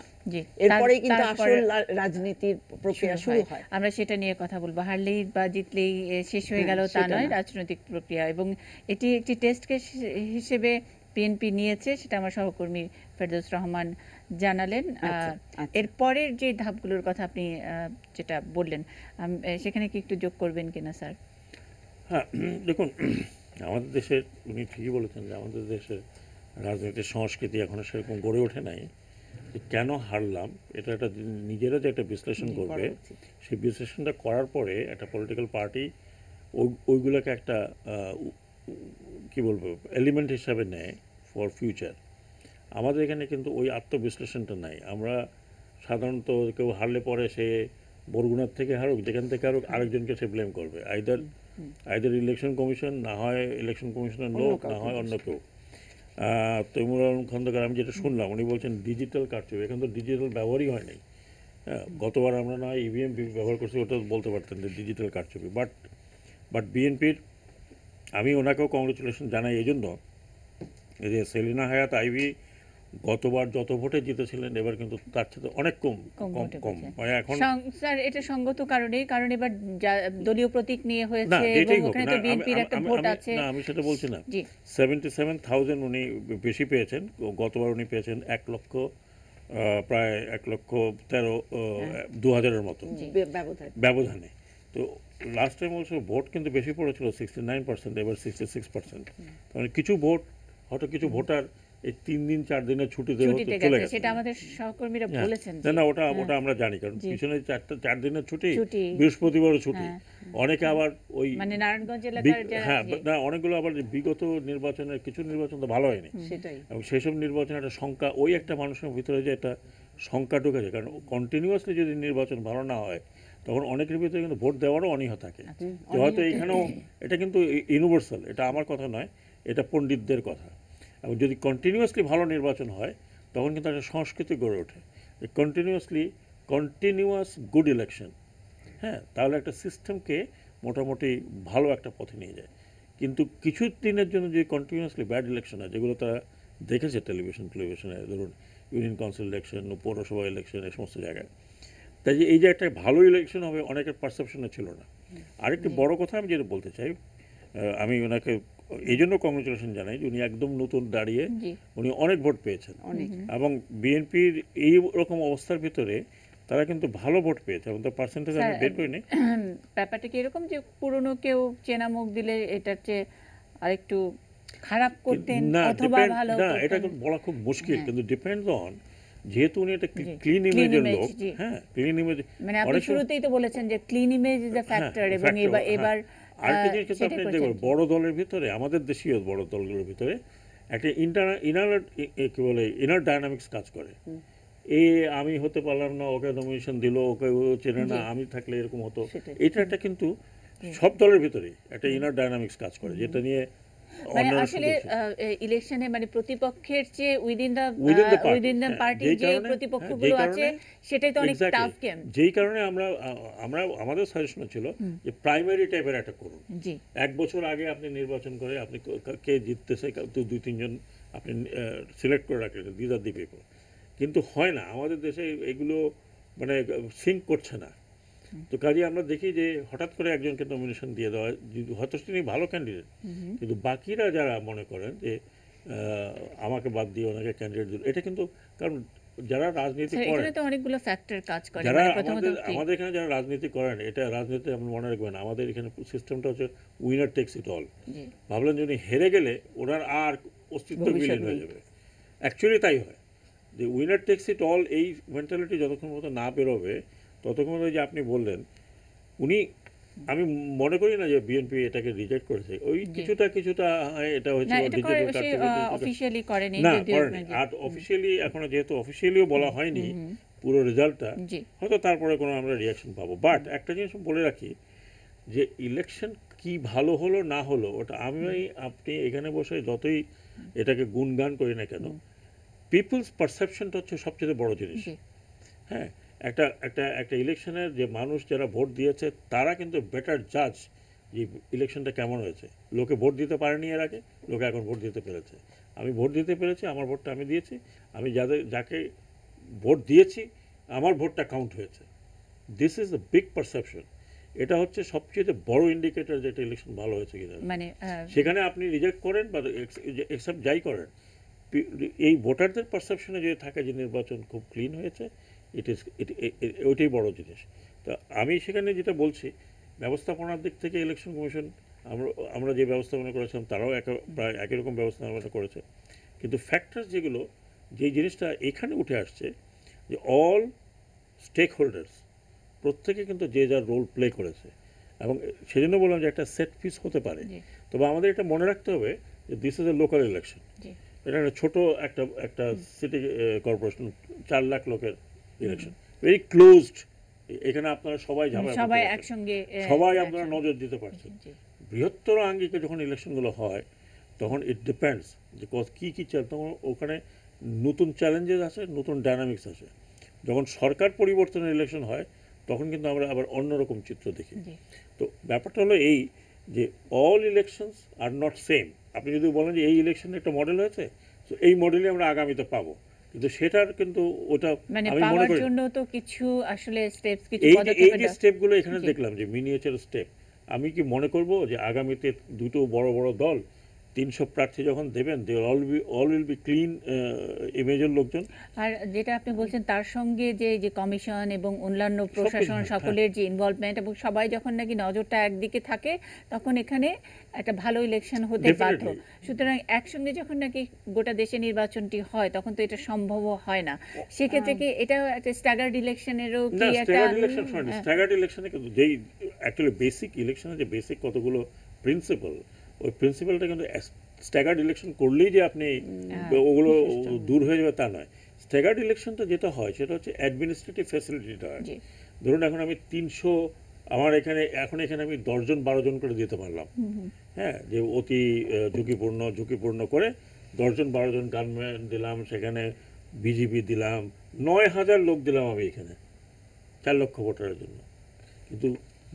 এরপরেই কিন্তু আসল রাজনীতির প্রক্রিয়া শুরু হয়। আমরা সেটা নিয়ে কথা বলবো। হারলেই বা জিতলেই শেষ হয়ে গেল তা নয়, রাজনৈতিক প্রক্রিয়া, এবং এটি একটি টেস্ট কেস হিসেবে বিএনপি নিয়েছে, সেটা আমার সহকর্মী ফেরদৌস রহমান জানালেন। এরপরের যে ধাপগুলোর কথা আপনি যেটা বললেন, সেখানে কি একটু যোগ করবেন কিনা স্যার? হ্যাঁ, দেখুন, আমাদের দেশের, উনি ঠিকই বলেছেন যে আমাদের দেশের রাজনীতির সংস্কৃতি এখনো সেরকম গড়ে ওঠে নাই। কেন হারলাম এটা একটা নিজেরা যে একটা বিশ্লেষণ করবে, সেই বিশ্লেষণটা করার পরে একটা পলিটিক্যাল পার্টি ওইগুলোকে একটা কি বলবো এলিমেন্ট হিসাবে নেয় ফর ফিউচার। আমাদের এখানে কিন্তু ওই আত্মবিশ্লেষণটা নাই। আমরা সাধারণত কেউ হারলে পরে সে বরগুনার থেকে হারুক, যেখান থেকে হারুক, আরেকজনকে সে ব্লেম করবে, আইদার ইলেকশন কমিশন, না হয় ইলেকশন কমিশনের লোক, না হয় অন্য কেউ। তৈমুর আলম খন্দকার, আমি যেটা শুনলাম, উনি বলছেন ডিজিটাল কারচুপি, এখন তো ডিজিটাল ব্যবহারই হয় নাই। হ্যাঁ, গতবার আমরা না ইভিএম ব্যবহার করছি, ওটা বলতে পারতেন যে ডিজিটাল কারচুপি। বাট বিএনপির, আমি ওনাকেও কংগ্রেচুলেশন জানাই এই জন্য যে সেলিনা হায়াত আইভি গতবার যত ভোটে জিতেছিলেন এবার কিন্তু তার সাথে অনেক কম। এখন স্যার এটা সঙ্গত কারণেই, কারণ এবার দলীয় প্রতীক নিয়ে হয়েছে এবং ওখানে তো বিএনপির একটা ভোট আছে। না, আমি সেটা বলছি না। 77,000 উনি বেশি পেয়েছেন। গতবার উনি পেয়েছেন 1,00,000, প্রায় 1,13,2,000-এর মতো ব্যবধানে। তো লাস্ট টাইম অলসো ভোট কিন্তু বেশি পড়েছিল, 69%, এবার 66%। মানে কিছু ভোট, হয়তো কিছু ভোটার এই 3 দিন 4 দিনের ছুটিতে চলে গেছে, সেটা আমাদের সহকর্মীরা বলেছেন। না, ওটা আমরা জানি, কারণ পিছনে 4 দিনের ছুটি, বৃহস্পতিবারও ছুটি। অনেকে আবার ওই মানে নারায়ণগঞ্জ এলাকার, হ্যাঁ, না, অনেকগুলো আবার বিগত নির্বাচনের কিছু নির্বাচন তো ভালো হয়নি, এবং সেসব নির্বাচনে একটা শঙ্কা, ওই একটা মানুষের ভিতরে যে একটা শঙ্কা ঢুকেছে, কারণ কন্টিনিউয়াসলি যদি নির্বাচন ভালো না হয় তখন অনেকের ভিতরে কিন্তু ভোট দেওয়ারও অনীহা থাকে। তো হয়তো এইখানেও এটা কিন্তু ইউনিভার্সাল, এটা আমার কথা নয়, এটা পণ্ডিতদের কথা। এবং যদি কন্টিনিউয়াসলি ভালো নির্বাচন হয় তখন কিন্তু একটা সংস্কৃতি গড়ে ওঠে, কন্টিনিউয়াস গুড ইলেকশন। হ্যাঁ, তাহলে একটা সিস্টেমকে মোটামুটি ভালো একটা পথে নিয়ে যায়। কিন্তু কিছু দিনের জন্য যে কন্টিনিউয়াসলি ব্যাড ইলেকশন হয়, যেগুলো তারা দেখেছে টেলিভিশনে, ধরুন ইউনিয়ন কাউন্সিল ইলেকশন, পৌরসভা ইলেকশন, এই সমস্ত জায়গায়, তাই যে এই যে একটা ভালো ইলেকশন হবে অনেকের পারসেপশনে ছিল না। আরেকটি বড় কথা আমি যেটা বলতে চাই, আমি ওনাকে এই জন্য কংগ্রেচুলেশন জানাই যে উনি একদম নতুন দাঁড়িয়ে উনি অনেক ভোট পেয়েছেন, এবং বিএনপির এই রকম অবস্থার ভিতরে তারা কিন্তু ভালো ভোট পেয়েছে, এবং তার পার্সেন্টেজ আমি বের করিনি। ব্যাপারটা কি এরকম যে পুরনো কেউ চেনা মুখ দিলে এটার চেয়ে আরেকটু খারাপ করতেন অথবা ভালো করতেন, না, এটা বলা খুব মুশকিল, কিন্তু ডিপেন্ডস অন, যেহেতু উনি একটা ক্লিন ইমেজের লোক। হ্যাঁ, ক্লিন ইমেজ, মানে আপনি শুরুতেই তো বলেছেন যে clean image is a factor, এবং এবার আরেকটা জিনিস কিন্তু আপনি দেখবেন বড় দলের ভিতরে, আমাদের দেশীয় বড় দলগুলোর ভিতরে একটা ইনার ডায়নামিক্স কাজ করে। আমি হতে পারলাম না, ওকে নমিনেশন দিল, ওকে চেনে না, আমি থাকলে এরকম হতো, এটা একটা কিন্তু সব দলের ভিতরে একটা ইনার ডায়নামিক্স কাজ করে, যেটা নিয়ে আসলে ইলেকশনে মানে প্রতিপক্ষের চেয়ে উইদিন দ্য পার্টি যে প্রতিপক্ষগুলো আছে সেটাই তো অনেক টাফ গেম। যেই কারণে আমাদের সাজেশন ছিল যে প্রাইমারি টাইপের একটা করুন। 1 বছর আগে আপনি নির্বাচন করে আপনি কে জিততেছে 2-3 জন আপনি সিলেক্ট করে রাখলেন, দিস আর দি পিপল। কিন্তু হয় না, আমাদের দেশে এগুলো মানে সিঙ্ক করছে না। তো কাজে আমরা দেখি যে হঠাৎ করে একজনকে নমিনেশন দিয়ে দেওয়া, হয়তো তিনি ভালো ক্যান্ডিডেট, কিন্তু বাকিরা যারা মনে করেন যে আমাকে বাদ দিয়ে ওনাকে ক্যান্ডিডেট দিল, এটা কিন্তু, কারণ যারা রাজনীতি করেন, অনেকগুলো ফ্যাক্টর কাজ করে, যারা আমাদের এখানে যারা রাজনীতি করেন, এটা রাজনীতি আপনি মনে রাখবেন, আমাদের এখানে সিস্টেমটা হচ্ছে উইনার টেক্স ইট অল। ভাবলেন যদি হেরে গেলে ওনার আর অস্তিত্ব বিলীন হয়ে যাবে, অ্যাকচুয়ালি তাই হয়, যে উইনার টেক্স ইট অল, এই মেন্টালিটি যতক্ষণ মতো না বেরোবে ততক্ষণ যে আপনি বললেন উনি, আমি মনে করি না যে বিএনপি এটাকে রিজেক্ট করেছে, ওই কিছুটা এটা হচ্ছে অফিশিয়ালি করেনি, না করেনি, আর অফিশিয়ালি এখনো যেহেতু অফিশিয়ালিও বলা হয়নি পুরো রেজাল্টটা, হয়তো তারপরে কোনো আমরা রিয়াকশন পাবো। বাট একটা জিনিস বলে রাখি, যে ইলেকশন কি ভালো হলো না হলো ওটা আপনি এখানে বসে যতই এটাকে গুণগান করি না কেন, পিপলস পারসেপশনটা হচ্ছে সবচেয়ে বড় জিনিস। জি হ্যাঁ, একটা একটা একটা ইলেকশনের যে মানুষ যারা ভোট দিয়েছে তারা কিন্তু বেটার জাজ যে ইলেকশনটা কেমন হয়েছে। লোকে ভোট দিতে পারেনি এর আগে, লোকে এখন ভোট দিতে পেরেছে। আমি ভোট দিতে পেরেছি, আমার ভোটটা আমি দিয়েছি, আমি যাকে ভোট দিয়েছি আমার ভোটটা কাউন্ট হয়েছে। This is the big perception. এটা হচ্ছে সবচেয়ে বড় ইন্ডিকেটর যে একটা ইলেকশন ভালো হয়েছে কিনা। মানে সেখানে আপনি রিজেক্ট করেন বা অ্যাকসেপ্ট যাই করেন, এই ভোটারদের পারসেপশনে যদি থাকে যে নির্বাচন খুব ক্লিন হয়েছে, ইট ইজ ওইটাই বড় জিনিস। তো আমি সেখানে যেটা বলছি, ব্যবস্থাপনার দিক থেকে ইলেকশন কমিশন আমরা যে ব্যবস্থাপনা করেছিলাম তারাও প্রায় একই রকম ব্যবস্থাপনা করেছে। কিন্তু ফ্যাক্টরস যেগুলো, যেই জিনিসটা এখানে উঠে আসছে যে অল স্টেক হোল্ডার্স প্রত্যেকে কিন্তু যে যার রোল প্লে করেছে, এবং সেজন্য বললাম যে একটা সেট পিস হতে পারে। তবে আমাদের এটা মনে রাখতে হবে যে this is A local election. এটা একটা ছোট একটা সিটি কর্পোরেশন, 4 লাখ লোকের ইলেকশন, ভেরি ক্লোজড। এখানে আপনারা সবাই ঝামেলা সবাই একসঙ্গে সবাই আপনারা নজর দিতে পারছেন। বৃহত্তর আঙ্গিকে যখন ইলেকশনগুলো হয় তখন ইট ডিপেন্ডস যে কী কী তখন ওখানে নতুন চ্যালেঞ্জেস আছে, নতুন ডায়নামিক্স আছে। যখন সরকার পরিবর্তনের ইলেকশন হয় তখন কিন্তু আমরা আবার অন্যরকম চিত্র দেখি। তো ব্যাপারটা হলো এই যে all elections are not same. আপনি যদি বলেন যে এই ইলেকশনে একটা মডেল হয়েছে, তো এই মডেলই আমরা আগামীতে পাবো, কিন্তু সেটার কিন্তু ওটা মানে আমি মনে পাওয়ার করি জন্য তো কিছু আসলে স্টেপস কিছু এই পদক্ষেপ যে স্টেপগুলো এখানে দেখলাম যে মিনিয়েচার স্টেপ, আমি কি মনে করব যে আগামীতে দুটো বড় বড় দল 300 প্রার্থী যখন দেবেন, they all will be clean ইমেজের লোকজন। আর যেটা আপনি বলছেন তার সঙ্গে যে যে কমিশন এবং অন্যান্য প্রশাসন সকলের যে ইনভলভমেন্ট, এবং সবাই যখন নাকি নজরটা একদিকে থাকে তখন এখানে একটা ভালো ইলেকশন হতে বাধ্য। সুতরাং একসঙ্গে যখন নাকি গোটা দেশে নির্বাচনটি হয় তখন তো এটা সম্ভব হয় না। সেক্ষেত্রে কি এটা একটা স্ট্যাগার্ড ইলেকশনেরও কি একটা স্ট্যাগার্ড ইলেকশনে কিন্তু যেই অ্যাকচুয়ালি বেসিক ইলেকশনের যে বেসিক কতগুলো প্রিন্সিপাল, ওই প্রিন্সিপালটা কিন্তু স্ট্যাগার্ড ইলেকশন করলেই যে আপনি ওগুলো দূর হয়ে যাবে তা নয়। স্ট্যাগার্ড ইলেকশনটা যেটা হয় সেটা হচ্ছে অ্যাডমিনিস্ট্রেটিভ ফ্যাসিলিটিটা হয়। ধরুন এখন আমি 300, আমার এখন এখানে আমি 10 জন 12 জন করে দিতে পারলাম। হ্যাঁ, যে অতি ঝুঁকিপূর্ণ করে 10 জন 12 জন গানম্যান দিলাম, সেখানে বিজিবি দিলাম, 9000 লোক দিলাম আমি এখানে 4 লক্ষ ভোটারের জন্য। কিন্তু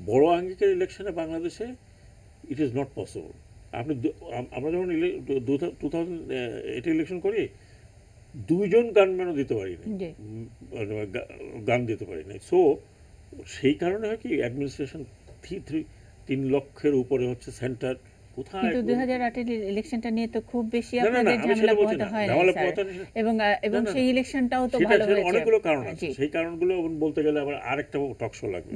বড় আঙ্গিকের ইলেকশনে বাংলাদেশে ইট ইজ নট পসিবল। আমরা যখন 2008 ইলেকশন করি 2 জন গানম্যানও দিতে পারি না, গান দিতে পারি না। সো সেই কারণে হয় কি অ্যাডমিনিস্ট্রেশন 3 লক্ষের উপরে হচ্ছে সেন্টার। কোথায় কিন্তু 2008 এর ইলেকশনটা নিয়ে তো খুব বেশি আপনাদের ঝামেলা পোহাতে হয় না এবং সেই ইলেকশনটাও তো ভালো হয়েছে। অনেকগুলো কারণ আছে, সেই কারণগুলো বলতে গেলে আবার আরেকটা টক শো লাগবে।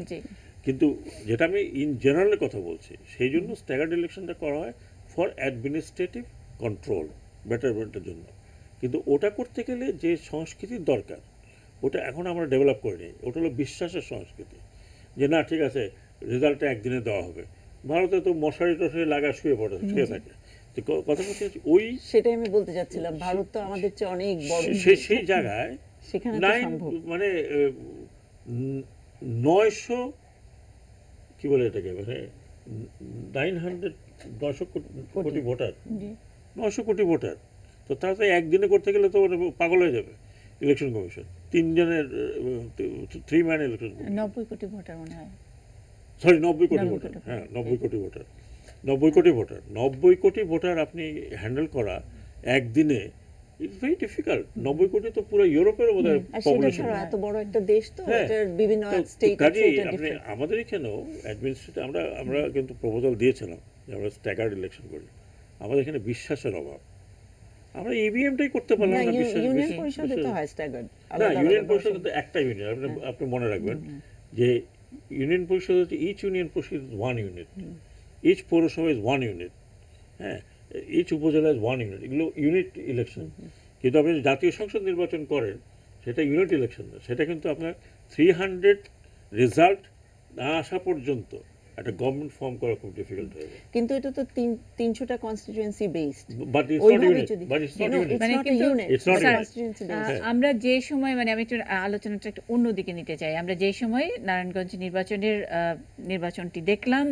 কিন্তু যেটা আমি ইন জেনারেল কথা বলছি, সেই জন্য স্ট্যাগার্ড ইলেকশনটা করা হয় ফর অ্যাডমিনিস্ট্রেটিভ কন্ট্রোল, বেটারমেন্টের জন্য। কিন্তু ওটা করতে গেলে যে সংস্কৃতির দরকার ওটা এখন আমরা ডেভেলপ করে নিই। ওটা হলো বিশ্বাসের সংস্কৃতি, যে না ঠিক আছে রেজাল্টটা একদিনে দেওয়া হবে। ভারতে তো মশারি টশারি লাগা শুয়ে থাকে। কথা বলতে ওই সেটাই আমি বলতে চাচ্ছিলাম, ভারত তো আমাদের চেয়ে অনেক বড়। সেই জায়গায় সেখানে মানে 900 কি বলে এটাকে, মানে 900 কোটি ভোটার, 900 কোটি ভোটার। তো তারা তো একদিনে করতে গেলে তো পাগল হয়ে যাবে ইলেকশন কমিশন। 3 জনের 3 ম্যান ইলেকশন, 90 কোটি ভোটার মনে হয়, সরি 90 কোটি ভোটার। হ্যাঁ 90 কোটি ভোটার, 90 কোটি ভোটার আপনি হ্যান্ডেল করা একদিনে ইটস ভেরি ডিফিকাল্ট। 90 কোটি তো পুরো ইউরোপের বোধহয় পপুলেশন। এত বড় একটা দেশ তো, এটার বিভিন্ন স্টেট আছে। আপনি আমাদের এখানেও অ্যাডমিনিস্ট্রেটিভ আমরা কিন্তু প্রপোজাল দিয়েছিলাম যে আমরা স্ট্যাগার্ড ইলেকশন করি। আমাদের এখানে বিশ্বাসের অভাব, আমরা ইভিএমটাই করতে পারলাম না। ইউনিয়ন পরিষদে তো হয় স্ট্যাগার্ড। না, ইউনিয়ন পরিষদ কিন্তু একটা ইউনিয়ন, আপনি মনে রাখবেন যে ইউনিয়ন পরিষদ হচ্ছে ইচ ইউনিয়ন পরিষদ ইজ 1 ইউনিট, ইচ পৌরসভা ইজ 1 ইউনিট, হ্যাঁ, ইচ উপজেলা ইজ 1 ইউনিট। এগুলো ইউনিট ইলেকশন। কিন্তু আপনি জাতীয় সংসদ নির্বাচন করেন সেটা ইউনিট ইলেকশন না, সেটা কিন্তু আপনার 300 রেজাল্ট না আসা পর্যন্ত একটা গভর্নমেন্ট ফর্ম করা খুব ডিফিকাল্ট হয়ে যায়। কিন্তু এটা তো 300টা constituency based, but it's not unit, but it's not unit, it's not constituency based. আমরা যে সময়, মানে আমি একটু আলোচনাটা একটু অন্যদিকে নিতে চাই, আমরা যে সময় নারায়ণগঞ্জ নির্বাচনটি দেখলাম,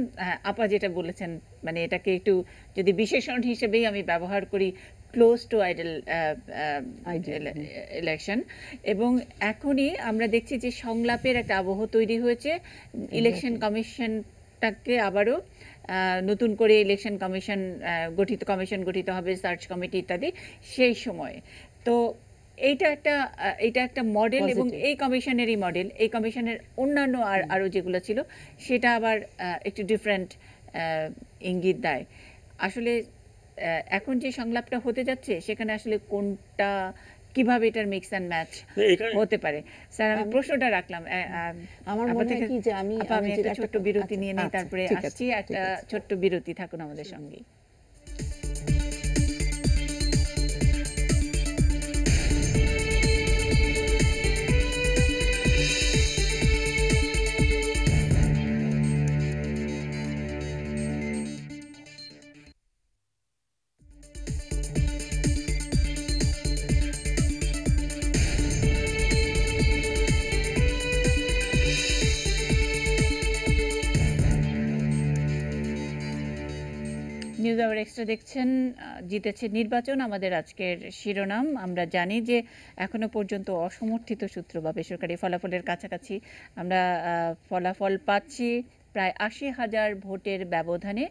আপা যেটা বলেছেন, মানে এটাকে একটু যদি বিশেষণ হিসেবেই আমি ব্যবহার করি, close two idol Ideal, election, এবং এখনই আমরা দেখছি যে সংলাপের একটা আবহ তৈরি হয়েছে। ইলেকশন কমিশনটাকে আবারও নতুন করে ইলেকশন কমিশন গঠিত হবে, সার্চ কমিটি ইত্যাদি সেই সময়ে। তো এইটা একটা মডেল, এবং Positive. এই কমিশনেরই মডেল। এই কমিশনের অন্যান্য আরও যেগুলো ছিল সেটা আবার একটু ডিফারেন্ট ইঙ্গিত দেয়। আসলে এখন যে সংলাপটা হতে যাচ্ছে সেখানে আসলে কোনটা কিভাবে এটার মিক্স অ্যান্ড ম্যাচ এখানে হতে পারে, স্যার আমি প্রশ্নটা রাখলাম। আমার মনে হয় কি যে আমি আমি একটা যেটা ছোট্ট বিরতি নিয়ে নিই, আচ্ছা, তারপরে ঠিক আছে, আসছি। ঠিক একটা আছে। ছোট্ট বিরতি, থাকুন আমাদের সঙ্গে। নিউজ আওয়ার এক্সট্রা দেখছেন। জিতেছে নির্বাচন আমাদের আজকের শিরোনাম। আমরা জানি যে এখনো পর্যন্ত অসমর্থিত সূত্র বা বেসরকারি ফলাফলের কাছাকাছি আমরা ফলাফল পাচ্ছি। প্রায় ৮০,০০০ ভোটের ব্যবধানে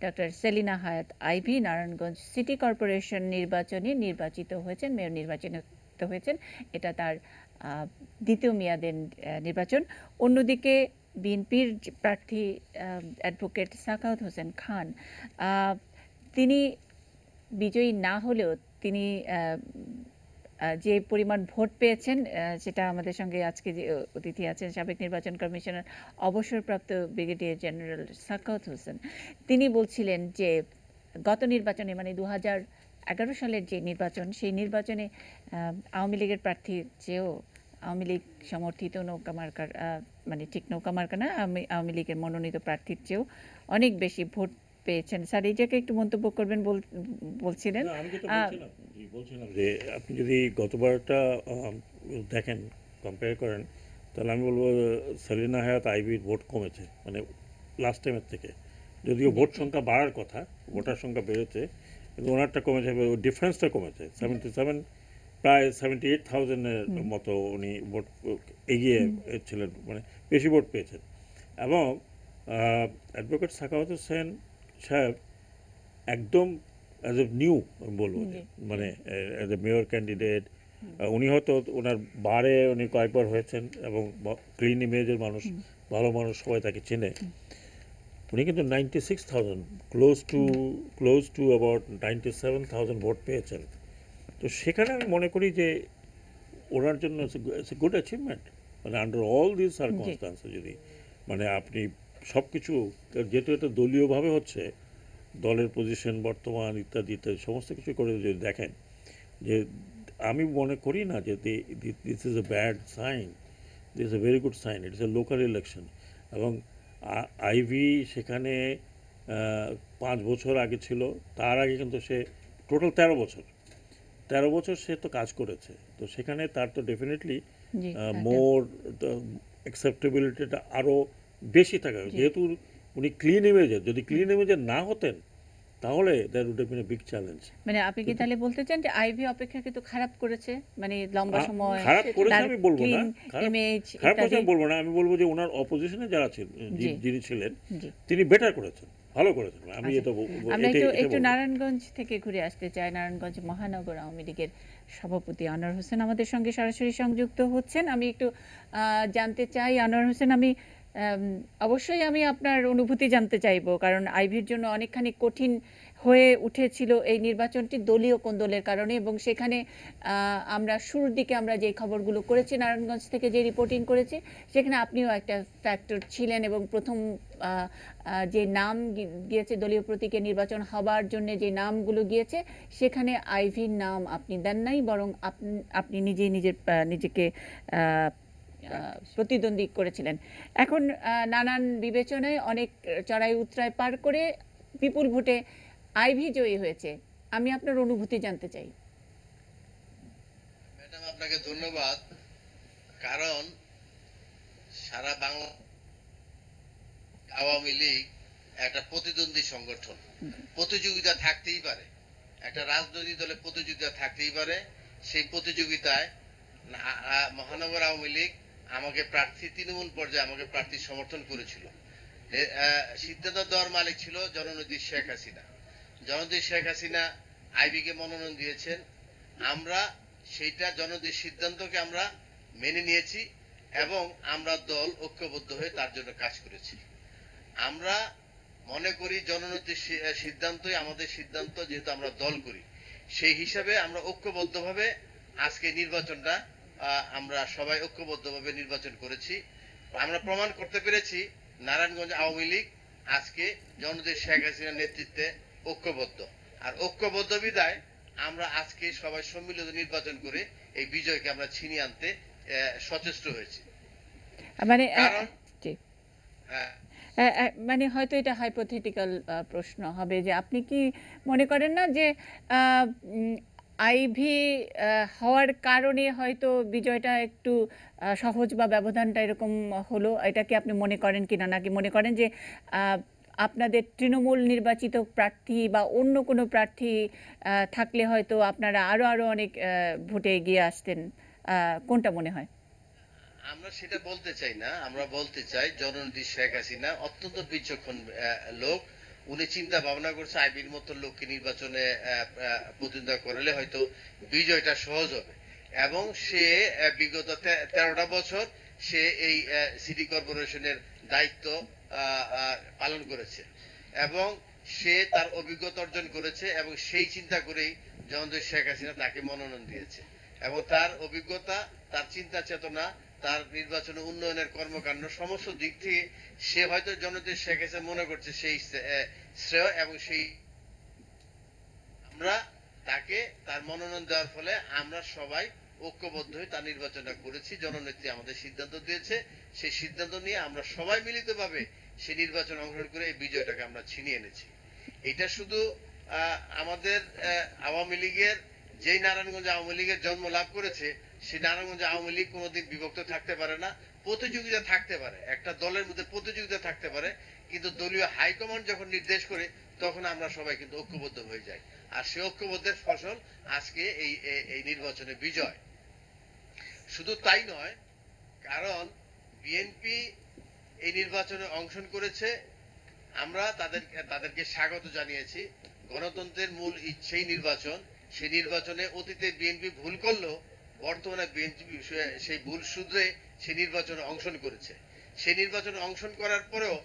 doctor Selina Hayat Ivy Narayanganj city corporation নির্বাচনে নির্বাচিত হয়েছেন, মেয়র নির্বাচিত হয়েছেন। এটা তার দ্বিতীয় মেয়াদের নির্বাচন। অন্যদিকে বিএনপির প্রার্থী অ্যাডভোকেট সাখাওয়াত হোসেন খান, তিনি বিজয়ী না হলেও তিনি যে পরিমাণ ভোট পেয়েছেন সেটা আমাদের সঙ্গে আজকে যে অতিথি আছেন সাবেক নির্বাচন কমিশনার অবসরপ্রাপ্ত ব্রিগেডিয়ার জেনারেল সাখাওয়াত হোসেন, তিনি বলছিলেন যে গত নির্বাচনে মানে 2011 সালের যে নির্বাচন, সেই নির্বাচনে আওয়ামী লীগের প্রার্থীর চেয়েও আওয়ামী লীগ সমর্থিত নৌকা মার্কার মানে ঠিক নৌকা মার্কা না, আওয়ামী লীগের মনোনীত প্রার্থীর চেয়েও অনেক বেশি ভোট পেয়েছেন। স্যার এই জায়গায় একটু মন্তব্য করবেন বলছিলেন। আমি যেটা বলছিলাম যে আপনি যদি গতবারটা দেখেন, কম্পেয়ার করেন, তাহলে আমি বলবো সেলিনা হায়াৎ আইভীর ভোট কমেছে, মানে লাস্ট টাইমের থেকে। যদিও ভোট সংখ্যা বাড়ার কথা, ভোটার সংখ্যা বেড়েছে, কিন্তু ওনারটা কমেছে, ডিফারেন্সটা কমেছে। 77 প্রায় 78,000-এর মতো উনি ভোট এগিয়ে ছিলেন, মানে বেশি ভোট পেয়েছেন। এবং অ্যাডভোকেট সাখাওয়াত হোসেন সাহেব একদম অ্যাজ এ নিউ বলবো, মানে অ্যাজ এ মেয়র ক্যান্ডিডেট উনি হয়তো ওনার বারে উনি কয়েকবার হয়েছেন এবং ক্লিন ইমেজের মানুষ, ভালো মানুষ, সবাই তাকে চেনে। উনি কিন্তু 96,000 ক্লোজ টু অ্যাবাউট 97,000 ভোট পেয়েছেন। তো সেখানে আমি মনে করি যে ওনার জন্য ইটস এ গুড অ্যাচিভমেন্ট, মানে আন্ডার অল দিস সার্কামস্টান্সে যদি মানে আপনি সব কিছু, যেহেতু এটা দলীয়ভাবে হচ্ছে, দলের পজিশন বর্তমান ইত্যাদি ইত্যাদি সমস্ত কিছু করে যদি দেখেন, যে আমি মনে করি না যে this is a bad sign, this is a very good sign. It's a local election. এবং আইভী সেখানে 5 বছর আগে ছিল, তার আগে কিন্তু সে টোটাল 13 বছর সে তো কাজ করেছে। তো সেখানে তার তো ডেফিনেটলি মোর অ্যাকসেপ্টেবিলিটিটা আরও বেশি থাকা, যেহেতু উনি ক্লিন ইমেজের। যদি ক্লিন ইমেজের না হতেন তাহলে that would have been a big challenge. মানে আপনি কি তাহলে বলতে চান যে আইভি অপেক্ষাকৃত খারাপ করেছে, মানে লম্বা সময় খারাপ করেছে আমি বলবো না, ইমেজ খারাপ করেছে আমি বলবো না, আমি বলবো যে ওনার অপোজিশনে যারা ছিলেন, যিনি ছিলেন, তিনি বেটার করেছেন, ভালো করেছেন। আমি এটা আমরা একটু নারায়ণগঞ্জ থেকে ঘুরে আসতে চাই। নারায়ণগঞ্জ মহানগর আওয়ামী লীগের সভাপতি আনোয়ার হোসেন আমাদের সঙ্গে সরাসরি সংযুক্ত হচ্ছেন। আমি একটু জানতে চাই আনোয়ার হোসেন, অবশ্যই আমি আপনার অনুভূতি জানতে চাইবো, কারণ আইভির জন্য অনেকখানি কঠিন হয়ে উঠেছিল এই নির্বাচনটি দলীয় কোন্দলের কারণে, এবং সেখানে আমরা শুরুর দিকে আমরা যে খবরগুলো করেছি নারায়ণগঞ্জ থেকে যে রিপোর্টিং করেছি, সেখানে আপনিও একটা ফ্যাক্টর ছিলেন, এবং প্রথম যে নাম গিয়েছে দলীয় প্রতীকে নির্বাচন হবার জন্য যে নামগুলো গিয়েছে, সেখানে আইভির নাম আপনি দেন নাই, বরং আপনি নিজেই নিজেকে প্রতিদ্বন্দ্বী করেছিলেন। এখন নানান বিবেচনায় অনেক চড়াই উতরাই পার করে বিপুল ভোটে আইভি জয়ী হয়েছে। আমি আপনার অনুভূতি জানতে চাই। ম্যাডাম আপনাকে ধন্যবাদ, কারণ সারা বাংলা আওয়ামী লীগ একটা প্রতিদ্বন্দ্বী সংগঠন, প্রতিযোগিতা থাকতেই পারে, একটা রাজনৈতিক দলে প্রতিযোগিতা থাকতেই পারে। সেই প্রতিযোগিতায় মহানগর আওয়ামী লীগ আমাকে প্রার্থী, তৃণমূল পর্যায়ে আমাকে প্রার্থী সমর্থন করেছিল। সিদ্ধান্ত দেওয়ার মালিক ছিল জননেত্রী শেখ হাসিনা। জননেত্রী শেখ হাসিনা আইবিকে মনোনয়ন দিয়েছেন। আমরা সেইটা জননেত্রীর সিদ্ধান্তকে আমরা মেনে নিয়েছি এবং আমরা দল ঐক্যবদ্ধ হয়ে তার জন্য কাজ করেছি। আমরা মনে করি জননেত্রীর সিদ্ধান্তই আমাদের সিদ্ধান্ত, যেহেতু আমরা দল করি সেই হিসাবে আমরা ঐক্যবদ্ধভাবে আজকে নির্বাচনটা আমরা সবাই ঐক্যবদ্ধভাবে নির্বাচন করেছি। আমরা প্রমাণ করতে পেরেছি নারায়ণগঞ্জ আওয়ামী লীগ আজকে জননেত্রী শেখ হাসিনার নেতৃত্বে ঐক্যবদ্ধ। আর ঐক্যবদ্ধ বিদায় আমরা আজকে সবাই সম্মিলিত নির্বাচন করে এই বিজয়কে আমরা ছিনিয়ে আনতে সচেষ্ট হয়েছি। মানে কারণ মানে হয়তো এটা হাইপোথেটিক্যাল প্রশ্ন হবে যে আপনি কি মনে করেন না যে আইভি হওয়ার কারণে হয়তো বিজয়টা একটু সহজ বা ব্যবধানটা এরকম হলো, এটা কি আপনি মনে করেন কিনা, নাকি মনে করেন যে আপনাদের তৃণমূল নির্বাচিত প্রার্থী বা অন্য কোনো প্রার্থী থাকলে হয়তো আপনারা আরো অনেক ভোটে এগিয়ে আসতেন? কোনটা মনে হয়? আমরা সেটা বলতে চাই না। আমরা বলতে চাই জননেত্রী শেখ হাসিনা অত্যন্ত বিচক্ষণ লোক। উনি চিন্তা ভাবনা করছে আইবির মতো লোককে নির্বাচনে প্রতিদ্বন্দ্বিতা করলে হয়তো বিজয়টা সহজ হবে। এবং সে বিগত 13টা বছর সে এই সিটি কর্পোরেশনের দায়িত্ব পালন করেছে এবং সে তার অভিজ্ঞতা অর্জন করেছে এবং সেই চিন্তা করেই জননেত্রী শেখ হাসিনা তাকে মনোনয়ন দিয়েছে। এবং তার অভিজ্ঞতা, তার চিন্তা চেতনা, তার নির্বাচনে উন্নয়নের কর্মকাণ্ড সমস্ত দিক থেকে সে হয়তো জননেত্রী শেখ হাসিনা মনে করছে সেই শ্রেয়, এবং সেই আমরা তাকে তার মনোনয়ন দেওয়ার ফলে আমরা সবাই ঐক্যবদ্ধ হয়ে তার নির্বাচনটা করেছি। জননেত্রী আমাদের সিদ্ধান্ত দিয়েছে, সেই সিদ্ধান্ত নিয়ে আমরা সবাই মিলিতভাবে সেই নির্বাচনে অংশগ্রহণ করে এই বিজয়টাকে আমরা ছিনিয়ে এনেছি। এটা শুধু আমাদের আওয়ামী লীগের, যেই নারায়ণগঞ্জ আওয়ামী লীগের জন্ম লাভ করেছে সেই নারায়ণগঞ্জ আওয়ামী লীগ কোনোদিন বিভক্ত থাকতে পারে না। প্রতিযোগিতা থাকতে পারে, একটা দলের মধ্যে প্রতিযোগিতা থাকতে পারে, কিন্তু দলীয় হাইকমান্ড যখন নির্দেশ করে তখন আমরা সবাই কিন্তু ঐক্যবদ্ধ হয়ে যাই। আর সেই ঐক্যবদ্ধের ফসল আজকে এই নির্বাচনে বিজয়। শুধু তাই নয়, কারণ বিএনপি এই নির্বাচনে অংশগ্রহণ করেছে, আমরা তাদেরকে স্বাগত জানিয়েছি। গণতন্ত্রের মূল ইচ্ছেই নির্বাচন। সেই নির্বাচনে অতীতে বিএনপি ভুল করলেও বর্তমানে বিএনপি সেই ভুল শুধরে সেই নির্বাচনে অংশগ্রহণ করেছে। সেই নির্বাচনে অংশগ্রহণ করার পরেও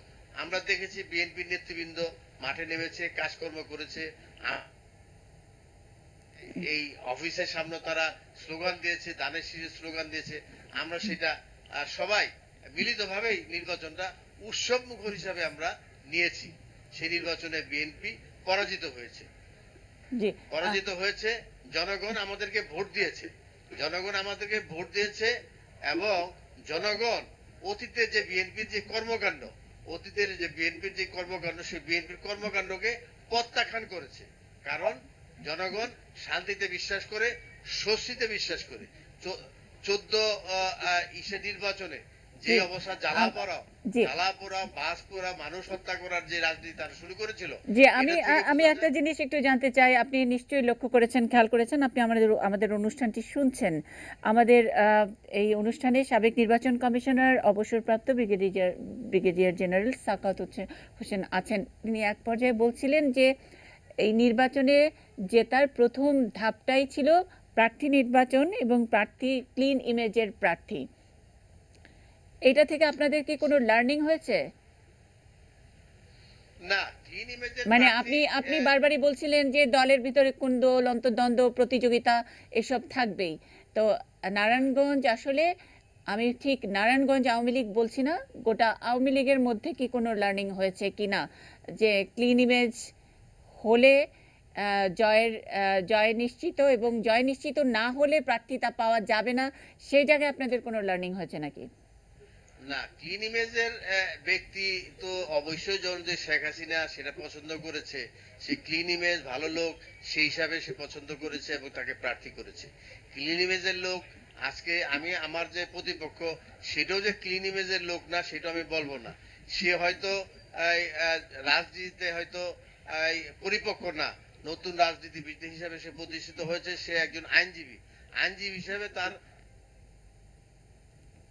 আমরা দেখেছি বিএনপির নেতৃবৃন্দ মাঠে নেমেছে, কাজকর্ম করেছে। এই অফিসের সামনে তারা স্লোগান দিয়েছে, দানের শীষে স্লোগান দিয়েছে। আমরা সেটা সবাই মিলিতভাবেই নির্বাচনটা উৎসব মুখর হিসাবে আমরা নিয়েছি। সেই নির্বাচনে বিএনপি পরাজিত হয়েছে। পরাজিত হয়েছে, জনগণ আমাদেরকে ভোট দিয়েছে। জনগণ আমাদেরকে ভোট দিয়েছে এবং জনগণ অতীতের যে বিএনপির যে কর্মকাণ্ড, সেই বিএনপির কর্মকাণ্ডকে প্রত্যাখ্যান করেছে। কারণ জনগণ শান্তিতে বিশ্বাস করে, স্বস্তিতে বিশ্বাস করে। 14 নির্বাচনে যে অবস্থা জ্বালাপোড়া, বাস পোড়া, মানুষ হত্যা করার যে রাজনীতি তারা শুরু করেছিল। জি, আমি একটা জিনিস একটু জানতে চাই। আপনি নিশ্চয়ই লক্ষ্য করেছেন, খেয়াল করেছেন, আপনি আমাদের অনুষ্ঠানটি শুনছেন। আমাদের এই অনুষ্ঠানে সাবেক নির্বাচন কমিশনার অবসরপ্রাপ্ত ব্রিগেডিয়ার জেনারেল সাখাওয়াত হোসেন আছেন। তিনি এক পর্যায়ে বলছিলেন যে এই নির্বাচনে জেতার প্রথম ধাপটাই ছিল প্রার্থী নির্বাচন এবং প্রার্থী ক্লিন ইমেজের প্রার্থী। এটা থেকে আপনাদের কি কোনো লার্নিং হয়েছে? না, ক্লিন ইমেজের মানে আপনি বারবারই বলছিলেন যে দলের ভিতরে কোন্দল, অন্তর্দ্বন্দ্ব, প্রতিযোগিতা এসব থাকবেই। তো নারায়ণগঞ্জ, আসলে আমি ঠিক নারায়ণগঞ্জ আওয়ামী লীগ বলছি না, গোটা আওয়ামী লীগের মধ্যে কি কোনো লার্নিং হয়েছে কিনা যে ক্লিন ইমেজ হলে জয় নিশ্চিত, এবং জয় নিশ্চিত না হলে প্রার্থিতা পাওয়া যাবে না, সেই জায়গায় আপনাদের কোনো লার্নিং হয়েছে নাকি? না, ক্লিন ইমেজের ব্যক্তি তো অবশ্যই জননেত্রী শেখ হাসিনা সেটা পছন্দ করেছে। সে ক্লিন ইমেজ ভালো লোক, সেই হিসাবে সে পছন্দ করেছে এবং তাকে প্রার্থী করেছে। ক্লিন ইমেজের লোক আজকে আমার যে প্রতিপক্ষ সেটাও যে ক্লিন ইমেজের লোক না সেটা আমি বলবো না। সে হয়তো রাজনীতিতে হয়তো পরিপক্ক না, নতুন রাজনীতিবিদ হিসেবে সে প্রতিষ্ঠিত হয়েছে, সে একজন আইনজীবী, আইনজীবী হিসেবে তার,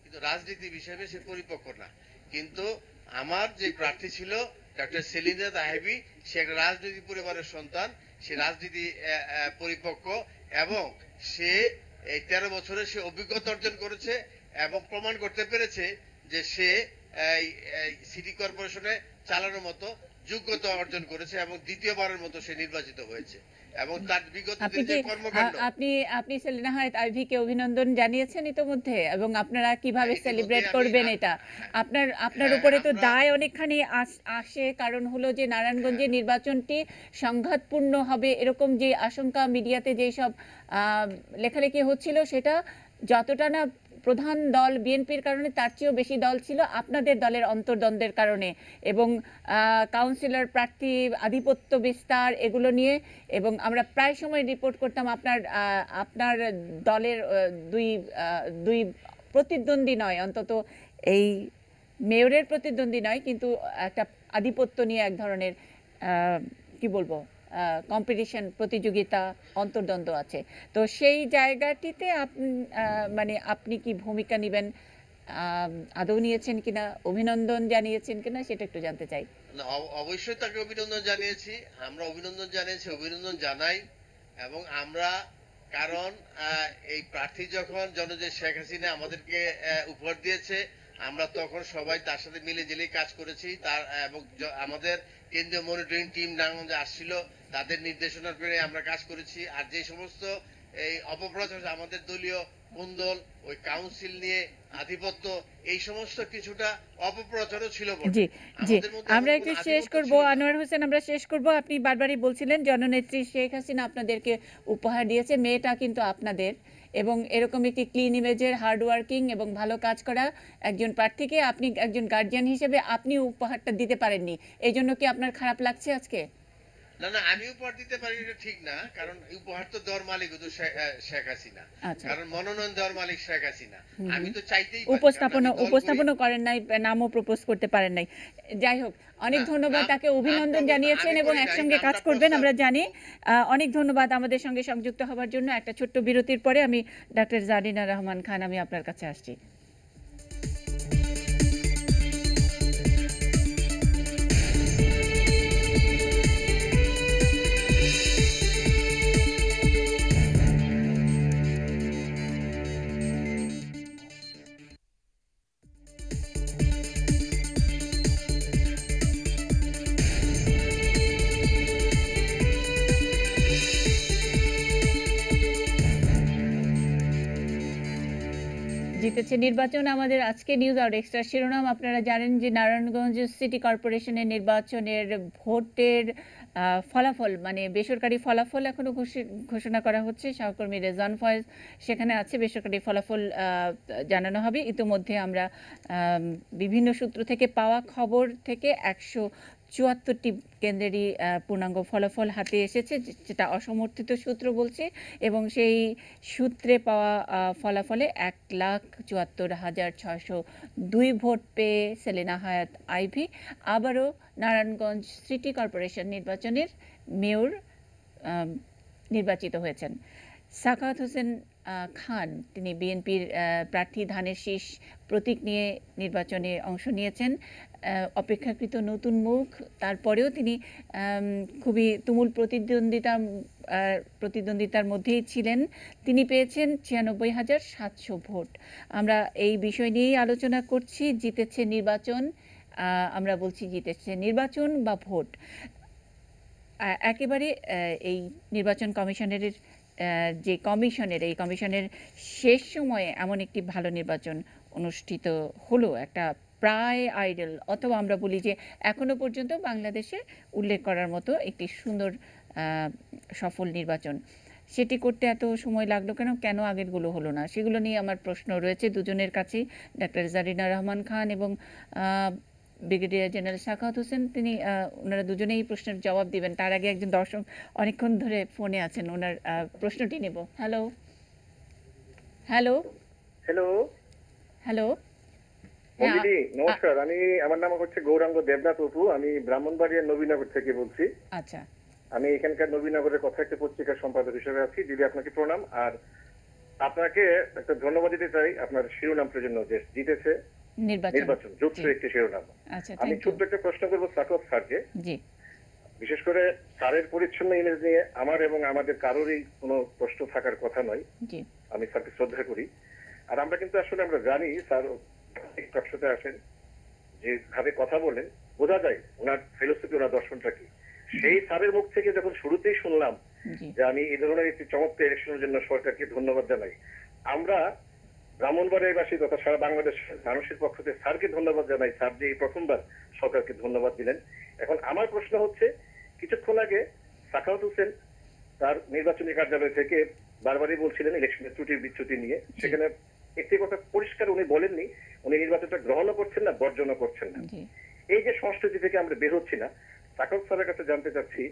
কিন্তু রাজনীতি হিসেবে সে পরিপক্ক না। কিন্তু আমার যে প্রার্থী ছিল ডক্টর সেলিনা তাহেবি, সে একটা রাজনৈতিক পরিবারের সন্তান, সে রাজনীতি পরিপক্ক এবং সে এই 13 বছরে সে অভিজ্ঞতা অর্জন করেছে এবং প্রমাণ করতে পেরেছে যে সে সিটি কর্পোরেশনে চালানোর মতো যোগ্যতা অর্জন করেছে এবং দ্বিতীয়বারের মতো সে নির্বাচিত হয়েছে এবং তার বিগত দিনের কর্মকাণ্ড। আপনি সেলিনা হায়াত আইভীকে অভিনন্দন জানিয়েছেন ইতোমধ্যে, এবং আপনারা কিভাবে সেলিব্রেট করবেন এটা আপনার উপরে তো দায় অনেকখানি আসে, কারণ হলো যে নারায়ণগঞ্জের নির্বাচনটি সংঘাতপূর্ণ হবে এরকম যে আশঙ্কা মিডিয়াতে যেই সব লেখালেখি হচ্ছিল, সেটা যতটা না প্রধান দল বিএনপির কারণে তার চেয়েও বেশি দল ছিল আপনাদের দলের অন্তর্দ্বন্দ্বের কারণে, এবং কাউন্সিলর প্রার্থী আধিপত্য বিস্তার এগুলো নিয়ে। এবং আমরা প্রায় সময় রিপোর্ট করতাম আপনার দলের দুই প্রতিদ্বন্দ্বী নয়, অন্তত এই মেয়রের প্রতিদ্বন্দ্বী নয়, কিন্তু একটা আধিপত্য নিয়ে এক ধরনের কি বলবো কম্পিটিশন, প্রতিযোগিতা, অন্তর্দ্বন্দ্ব আছে। তো সেই জায়গাটিতে আপনি কি ভূমিকা নেবেন, আদৌ নিয়েছেন কিনা, অভিনন্দন জানিয়েছেন কিনা, সেটা একটু জানতে চাই। অবশ্যই তাকে অভিনন্দন জানিয়েছি, আমরা অভিনন্দন জানাই এবং আমরা, কারণ এই প্রার্থী যখন জননেত্রী শেখ হাসিনা আমাদেরকে উপহার দিয়েছে, আমরা তখন সবাই তার সাথে মিলে ঝিলেই কাজ করেছি। তার এবং আমাদের কেন্দ্রীয় মনিটরিং টিম নারায়ণগঞ্জে আসছিল, তাদের নির্দেশনার পেরে আমরা কাজ করেছি। আর যে সমস্ত এই অপপ্রচার, আমাদের দলীয় কোন্দল, ওই কাউন্সিল নিয়ে আধিপত্য, এই সমস্ত কিছুটা অপপ্রচারও ছিল। জি জি, আমরা একটু শেষ করব, আনোয়ার হোসেন, আমরা শেষ করব। আপনি বারবারই বলছিলেন জননেত্রী শেখ হাসিনা আপনাদেরকে উপহার দিয়েছে, মেয়েটা কিন্তু আপনাদের, এবং এরকম একটি ক্লিন ইমেজের, হার্ড ওয়ার্কিং এবং ভালো কাজ করা একজন প্রার্থীকে আপনি একজন গার্জিয়ান হিসেবে আপনি উপহারটা দিতে পারেননি, এই জন্য কি আপনার খারাপ লাগছে আজকে? না না, আমি উপহার দিতে পারি এটা ঠিক না, কারণ উপহার তো দেওয়ার মালিক তো শেখ হাসিনা, কারণ মনোনয়ন দেওয়ার মালিক শেখ হাসিনা। আমি তো চাইতেই উপস্থাপনও করেন নাই, নামও প্রপোজ করতে পারেন নাই। যাই হোক, অনেক ধন্যবাদ, তাকে অভিনন্দন জানিয়েছেন এবং একসঙ্গে কাজ করবেন আমরা জানি। অনেক ধন্যবাদ আমাদের সঙ্গে সংযুক্ত হওয়ার জন্য। একটা ছোট্ট বিরতির পরে আমি ডক্টর জারিনা রহমান খান, আমি আপনার কাছে আসছি। জিতেছে নির্বাচন, আমাদের আজকে নিউজ আউট এক্সট্রা শিরোনাম। আপনারা জানেন যে নারায়ণগঞ্জ সিটি কর্পোরেশনের নির্বাচনের ভোটের ফলাফল, বেসরকারি ফলাফল এখনো ঘোষণা করা হচ্ছে। সহকর্মী রেজান ফয়েজ সেখানে আছে, বেসরকারি ফলাফল জানানো হবে। ইতিমধ্যে আমরা বিভিন্ন সূত্র থেকে পাওয়া খবর থেকে 174টি কেন্দ্রেরই পূর্ণাঙ্গ ফলাফল হাতে এসেছে, যেটা অসমর্থিত সূত্র বলছে, এবং সেই সূত্রে পাওয়া ফলাফলে 1,74,602 ভোট পেয়ে সেলিনা হায়াত আইভী আবারও নারায়ণগঞ্জ সিটি কর্পোরেশন নির্বাচনের মেয়র নির্বাচিত হয়েছেন। সাখাওয়াত হোসেন খান, তিনি বিএনপির প্রার্থী ধানের শীষ প্রতীক নিয়ে নির্বাচনে অংশ নিয়েছেন। অপেক্ষাকৃত নতুন মুখ, তারপরেও তিনি খুবই তুমুল প্রতিদ্বন্দ্বিতার মধ্যেই ছিলেন। তিনি পেয়েছেন 96,700 ভোট। আমরা এই বিষয় নিয়েই আলোচনা করছি। জিতেছে নির্বাচন, আমরা বলছি জিতেছে নির্বাচন বা ভোট। একেবারে এই নির্বাচন কমিশনের এই কমিশনের শেষ সময়ে এমন একটি ভালো নির্বাচন অনুষ্ঠিত হলো, একটা প্রায় আইডল, অথবা আমরা বলি যে এখনো পর্যন্ত বাংলাদেশে উল্লেখ করার মতো একটি সুন্দর সফল নির্বাচন। সেটি করতে এত সময় লাগলো কেন আগেরগুলো হলো না, সেগুলো নিয়ে আমার প্রশ্ন রয়েছে দুজনের কাছেই, ডক্টর জারিনা রহমান খান এবং ব্রিগেডিয়ার জেনারেল সাখাওয়াত হোসেন। ওনারা দুজনেই এই প্রশ্নের জবাব দিবেন। তার আগে একজন দর্শক অনেকক্ষণ ধরে ফোনে আছেন, ওনার প্রশ্নটি নেব। হ্যালো হ্যালো হ্যালো হ্যালো দিদি, নমস্কার। আমার নাম হচ্ছে গৌরাঙ্গ দেবনাথ অপু, আমি ব্রাহ্মণবাড়িয়া নবীনগর থেকে বলছি। আচ্ছা, আমি এখানকার নবীনগরের কথা একটা পত্রিকার সম্পাদক হিসেবে আছি। দিদি আপনাকে প্রণাম। আর আপনাকে একটা ধন্যবাদ দিতে চাই আপনার শিরোনামটার জন্য, যে জিতেছে নির্বাচন, যুক্ত একটি শিরোনাম। আচ্ছা, আমি ছোট্ট একটা প্রশ্ন করবো সাকত স্যারকে। জি, বিশেষ করে স্যারের পরিচ্ছন্ন ইমেজ নিয়ে আমার এবং আমাদের কারোরই কোনো প্রশ্ন থাকার কথা নয়। জি, আমি স্যারকে শ্রদ্ধা করি। আর আমরা কিন্তু আসলে আমরা জানি স্যার টকশোতে আসেন, যেভাবে কথা বলেন বোঝা যায় ওনার ফিলোসফি, ওনার দর্শনটা কি। সেই স্যারের মুখ থেকে যখন শুরুতেই শুনলাম জি, যে আমি এই ধরনের একটি চমৎকার ইলেকশনের জন্য সরকারকে ধন্যবাদ জানাই, আমরা ব্রাহ্মণবাড়িয়াবাসী তথা সারা বাংলাদেশের মানুষের পক্ষ থেকে স্যারকে ধন্যবাদ জানাই। স্যার যে এই প্রথমবার সরকারকে ধন্যবাদ দিলেন। এখন আমার প্রশ্ন হচ্ছে, কিছুক্ষণ আগে সাখাওয়াত হোসেন তার নির্বাচনী কার্যালয় থেকে বারবারই বলছিলেন ইলেকশনের ত্রুটি বিচ্যুতি নিয়ে। সেখানে একটি কথা পরিষ্কার উনি বলেননি, উনি নির্বাচনটা গ্রহণও করছেন না, বর্জনও করছেন না। জি। এই যে সংস্কৃতি থেকে আমরা বের হচ্ছি না, সাখাওয়াত স্যারের কাছে জানতে চাচ্ছি,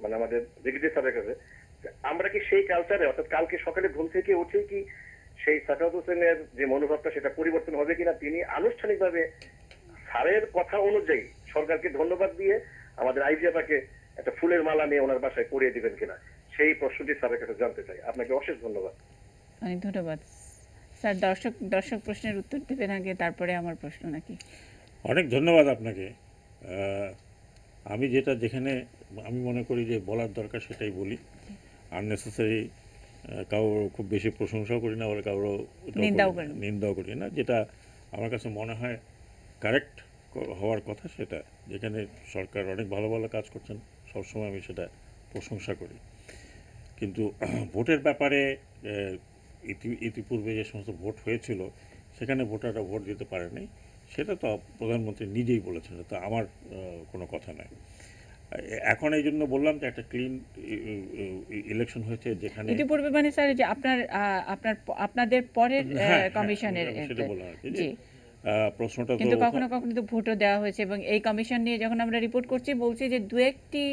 মানে আমাদের ব্রিগেডিয়ার স্যারের কাছে, যে আমরা কি সেই কালচারে, অর্থাৎ কালকে সকালে ঘুম থেকে উঠে কি সেই সাখাওয়াত হোসেনের যে মনোভাবটা সেটা পরিবর্তন হবে কিনা, তিনি আনুষ্ঠানিকভাবে স্যারের কথা অনুযায়ী সরকারকে ধন্যবাদ দিয়ে আমাদের আইজিয়াপাকে একটা ফুলের মালা নিয়ে ওনার বাসায় পরিয়ে দিবেন কিনা, সেই প্রশ্নটি স্যারের কাছে জানতে চাই। আপনাকে অশেষ ধন্যবাদ। অনেক ধন্যবাদ স্যার। দর্শক প্রশ্নের উত্তর দেবেন আগে, তারপরে আমার প্রশ্ন নাকি? অনেক ধন্যবাদ আপনাকে। আমি যেখানে আমি মনে করি যে বলার দরকার সেটাই বলি। আননেসেসারি কারো খুব বেশি প্রশংসাও করি না, আবার কারো নিন্দাও করি না। যেটা আমার কাছে মনে হয় কারেক্ট হওয়ার কথা, সেটা যেখানে সরকার অনেক ভালো ভালো কাজ করছেন সবসময় আমি সেটা প্রশংসা করি। কিন্তু ভোটের ব্যাপারে ইতিপূর্বে যে সমস্ত ভোট হয়েছিল সেখানে ভোটাররা ভোট দিতে পারেনি, সেটা তো প্রধানমন্ত্রী নিজেই বলেছেন, তো আমার কোনো কথা নয়। এখন এই জন্য বললাম যে একটা ক্লিন ইলেকশন হয়েছে যেখানে ইতিপূর্বে, মানে স্যার যে আপনাদের পরের কমিশনের, সেটা বললাম আর কি, যে প্রশ্নটা কিন্তু তো কখনো কখনো তো ভোটও দেওয়া হয়েছে, এবং এই কমিশন নিয়ে যখন আমরা রিপোর্ট করছি বলছি যে দু একটি